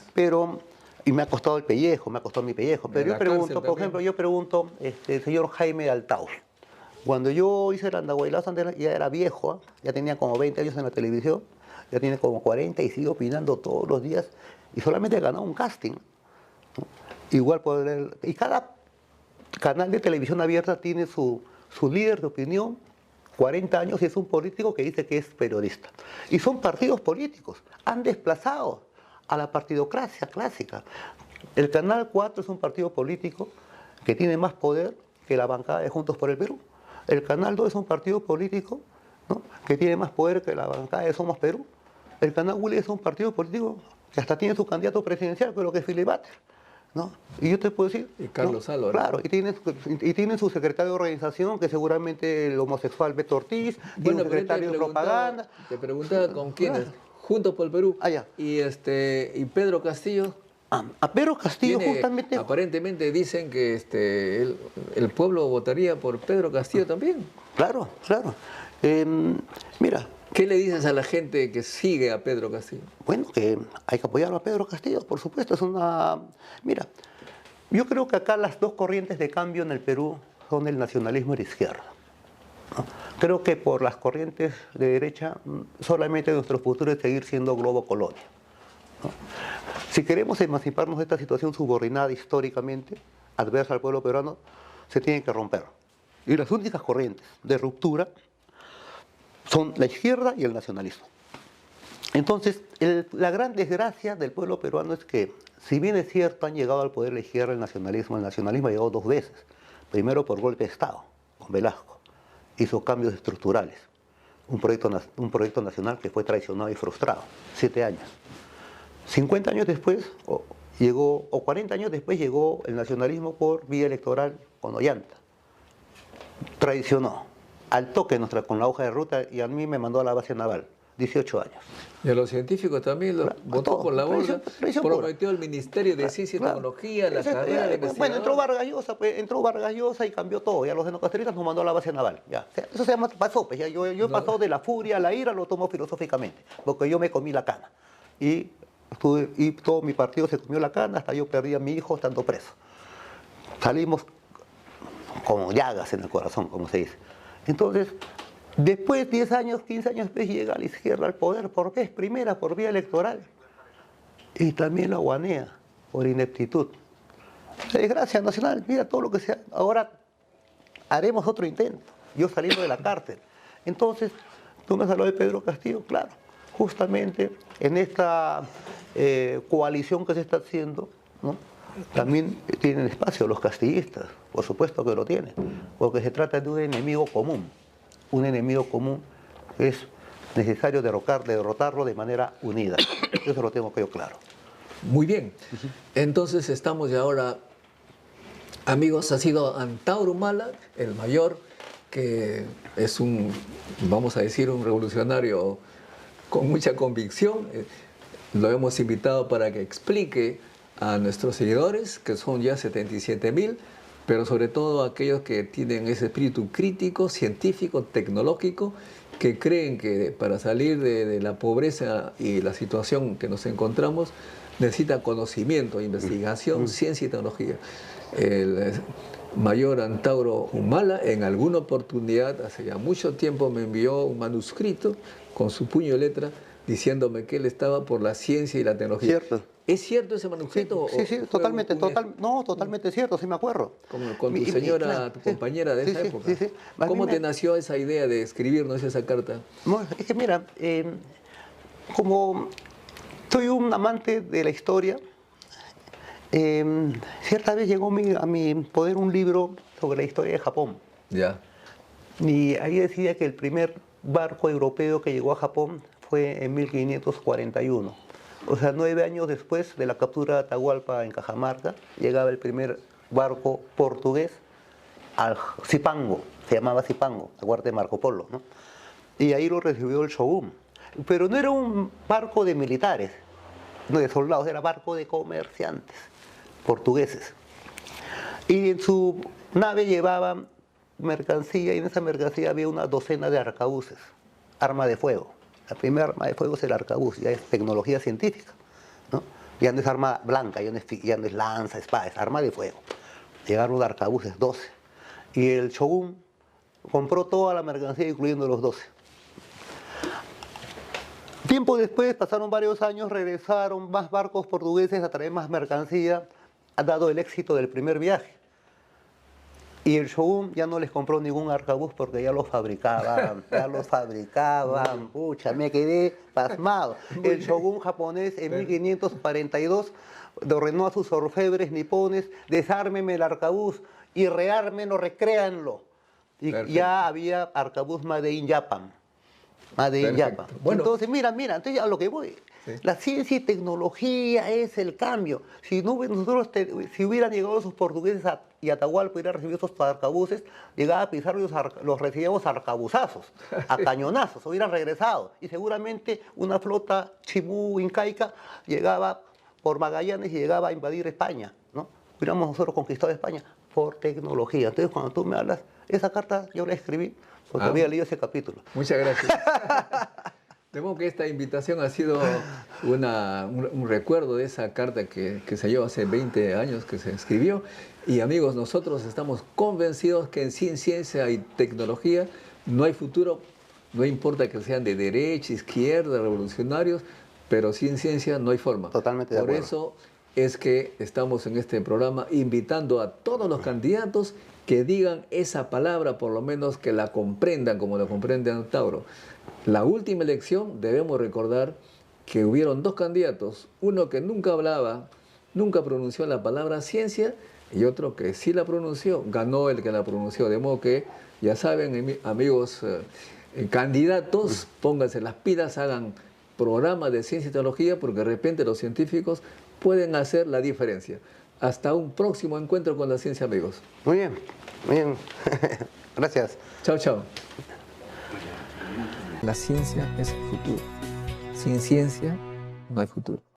Y me ha costado el pellejo, me ha costado mi pellejo. Pero yo pregunto, por ejemplo, el señor Jaime Altaus, Cuando yo hice el Andahuaylazo, ya era viejo, ¿ah? Ya tenía como 20 años en la televisión, ya tiene como 40 y sigo opinando todos los días y solamente he ganado un casting, ¿no? Igual y cada canal de televisión abierta tiene su líder de opinión, 40 años, y es un político que dice que es periodista. Y son partidos políticos, han desplazado a la partidocracia clásica. El Canal 4 es un partido político que tiene más poder que la bancada de Juntos por el Perú. El Canal 2 es un partido político, ¿no?, que tiene más poder que la bancada de Somos Perú. El Canal Willy es un partido político que hasta tiene su candidato presidencial, creo que es Filibater, ¿no? Y yo te puedo decir... Y Carlos ¿no? Álvarez. Claro, y tienen su secretario de organización, que seguramente el homosexual Beto Ortiz, tiene Bueno, un pero secretario de propaganda. te preguntaba con quiénes. Claro. Juntos por el Perú. Ah, ya. Y Pedro Castillo. A Pedro Castillo justamente... Aparentemente dicen que el pueblo votaría por Pedro Castillo también. Claro, claro. Mira, ¿Qué le dices a la gente que sigue a Pedro Castillo? bueno, que hay que apoyar a Pedro Castillo, por supuesto. Mira, yo creo que acá las dos corrientes de cambio en el Perú son el nacionalismo y la izquierda, ¿no? Creo que por las corrientes de derecha solamente nuestro futuro es seguir siendo globo colonia, ¿no? Si queremos emanciparnos de esta situación subordinada históricamente, adversa al pueblo peruano, se tiene que romper. Y las únicas corrientes de ruptura son la izquierda y el nacionalismo. Entonces, la gran desgracia del pueblo peruano es que, si bien es cierto, han llegado al poder la izquierda y el nacionalismo ha llegado dos veces. Primero por golpe de Estado, con Velasco. Hizo cambios estructurales. Un proyecto nacional que fue traicionado y frustrado. 7 años. 50 años después, o 40 años después, llegó el nacionalismo por vía electoral con Ollanta. Traicionó al toque con la hoja de ruta, y a mí me mandó a la base naval, 18 años. Y a los científicos también votó todo, por la borda. traición Prometió el Ministerio de Ciencia y Claro. Tecnología, la carrera de investigador. Bueno, entró Vargas Llosa y cambió todo. Y a los xenocastristas nos mandó a la base naval. Ya. O sea, eso se llama pasó. Pues, ya. Yo he pasado de la furia a la ira, lo tomo filosóficamente, porque yo me comí la cana. Y todo mi partido se comió la cana, hasta yo perdí a mi hijo estando preso. Salimos como llagas en el corazón, como se dice. Entonces, después, 10 años, 15 años después, llega la izquierda al poder por vez primera, por vía electoral. Y también la guanea, por ineptitud. La desgracia nacional, mira todo lo que sea. Ahora haremos otro intento, yo saliendo de la cárcel. Entonces, tú me has hablado de Pedro Castillo, claro. Justamente en esta coalición que se está haciendo, ¿no?, también tienen espacio los castillistas, por supuesto que lo tienen, porque se trata de un enemigo común que es necesario derrotarlo de manera unida. Eso lo tengo que yo claro. Muy bien. Entonces estamos ya ahora, amigos, ha sido Antauro Humala, el mayor, que es vamos a decir, un revolucionario con mucha convicción. Lo hemos invitado para que explique a nuestros seguidores, que son ya 77,000, pero sobre todo a aquellos que tienen ese espíritu crítico, científico, tecnológico, que creen que para salir de la pobreza y la situación que nos encontramos, necesita conocimiento, investigación, ciencia y tecnología. El mayor Antauro Humala, en alguna oportunidad, hace ya mucho tiempo, me envió un manuscrito con su puño y letra diciéndome que él estaba por la ciencia y la tecnología. Cierto. ¿Es cierto ese manuscrito? Sí, totalmente, totalmente cierto, sí me acuerdo. Con tu señora, claro, tu compañera de esa época. Sí. ¿Cómo te nació esa idea de escribirnos esa carta? No, es que mira, como soy un amante de la historia, cierta vez llegó a mi poder un libro sobre la historia de Japón. Ya. Y ahí decía que el primer barco europeo que llegó a Japón fue en 1541. O sea, 9 años después de la captura de Atahualpa en Cajamarca, llegaba el primer barco portugués al Zipango, se llamaba Zipango, la guardia de Marco Polo, ¿no? Y ahí lo recibió el shogun. Pero no era un barco de militares, no de soldados, era barco de comerciantes portugueses. Y en su nave llevaba mercancía, y en esa mercancía había una docena de arcabuces, arma de fuego. La primera arma de fuego es el arcabuz, ya es tecnología científica, ¿no? Ya no es arma blanca, ya no es lanza, espada, es arma de fuego. Llegaron los arcabuces, 12. Y el shogun compró toda la mercancía, incluyendo los 12. Tiempo después, pasaron varios años, regresaron más barcos portugueses a traer más mercancía, ha dado el éxito del primer viaje. Y el shogun ya no les compró ningún arcabuz porque ya los fabricaban, pucha, me quedé pasmado. El shogun japonés en 1542 ordenó a sus orfebres nipones, desármenme el arcabuz y reármenlo, recréanlo. Y ya había arcabuz Made in Japan. Made in Japan. Bueno, entonces, mira, entonces a lo que voy. Sí. La ciencia y tecnología es el cambio. Si no, nosotros si hubieran llegado esos portugueses y Atahualpa hubiera recibido esos arcabuces, llegaba a pisar los recibíamos a arcabuzazos, a cañonazos, hubieran regresado. Y seguramente una flota chimú incaica llegaba por Magallanes y llegaba a invadir España, ¿no? Hubiéramos nosotros conquistado España por tecnología. Entonces, cuando tú me hablas, esa carta yo la escribí porque había leído ese capítulo. Muchas gracias. De modo que esta invitación ha sido un recuerdo de esa carta que se dio hace 20 años que se escribió. Y amigos, nosotros estamos convencidos que sin ciencia y tecnología no hay futuro, no importa que sean de derecha, izquierda, revolucionarios, pero sin ciencia no hay forma. Totalmente de acuerdo. Por eso es que estamos en este programa invitando a todos los candidatos que digan esa palabra, por lo menos que la comprendan como la comprende Antauro. La última elección debemos recordar que hubieron dos candidatos, uno que nunca hablaba, nunca pronunció la palabra ciencia, y otro que sí la pronunció, ganó el que la pronunció. De modo que, ya saben, amigos candidatos, pónganse las pilas, hagan programas de ciencia y tecnología, porque de repente los científicos pueden hacer la diferencia. Hasta un próximo encuentro con la ciencia, amigos. Muy bien, muy bien. Gracias. Chao, chao. La ciencia es el futuro. Sin ciencia no hay futuro.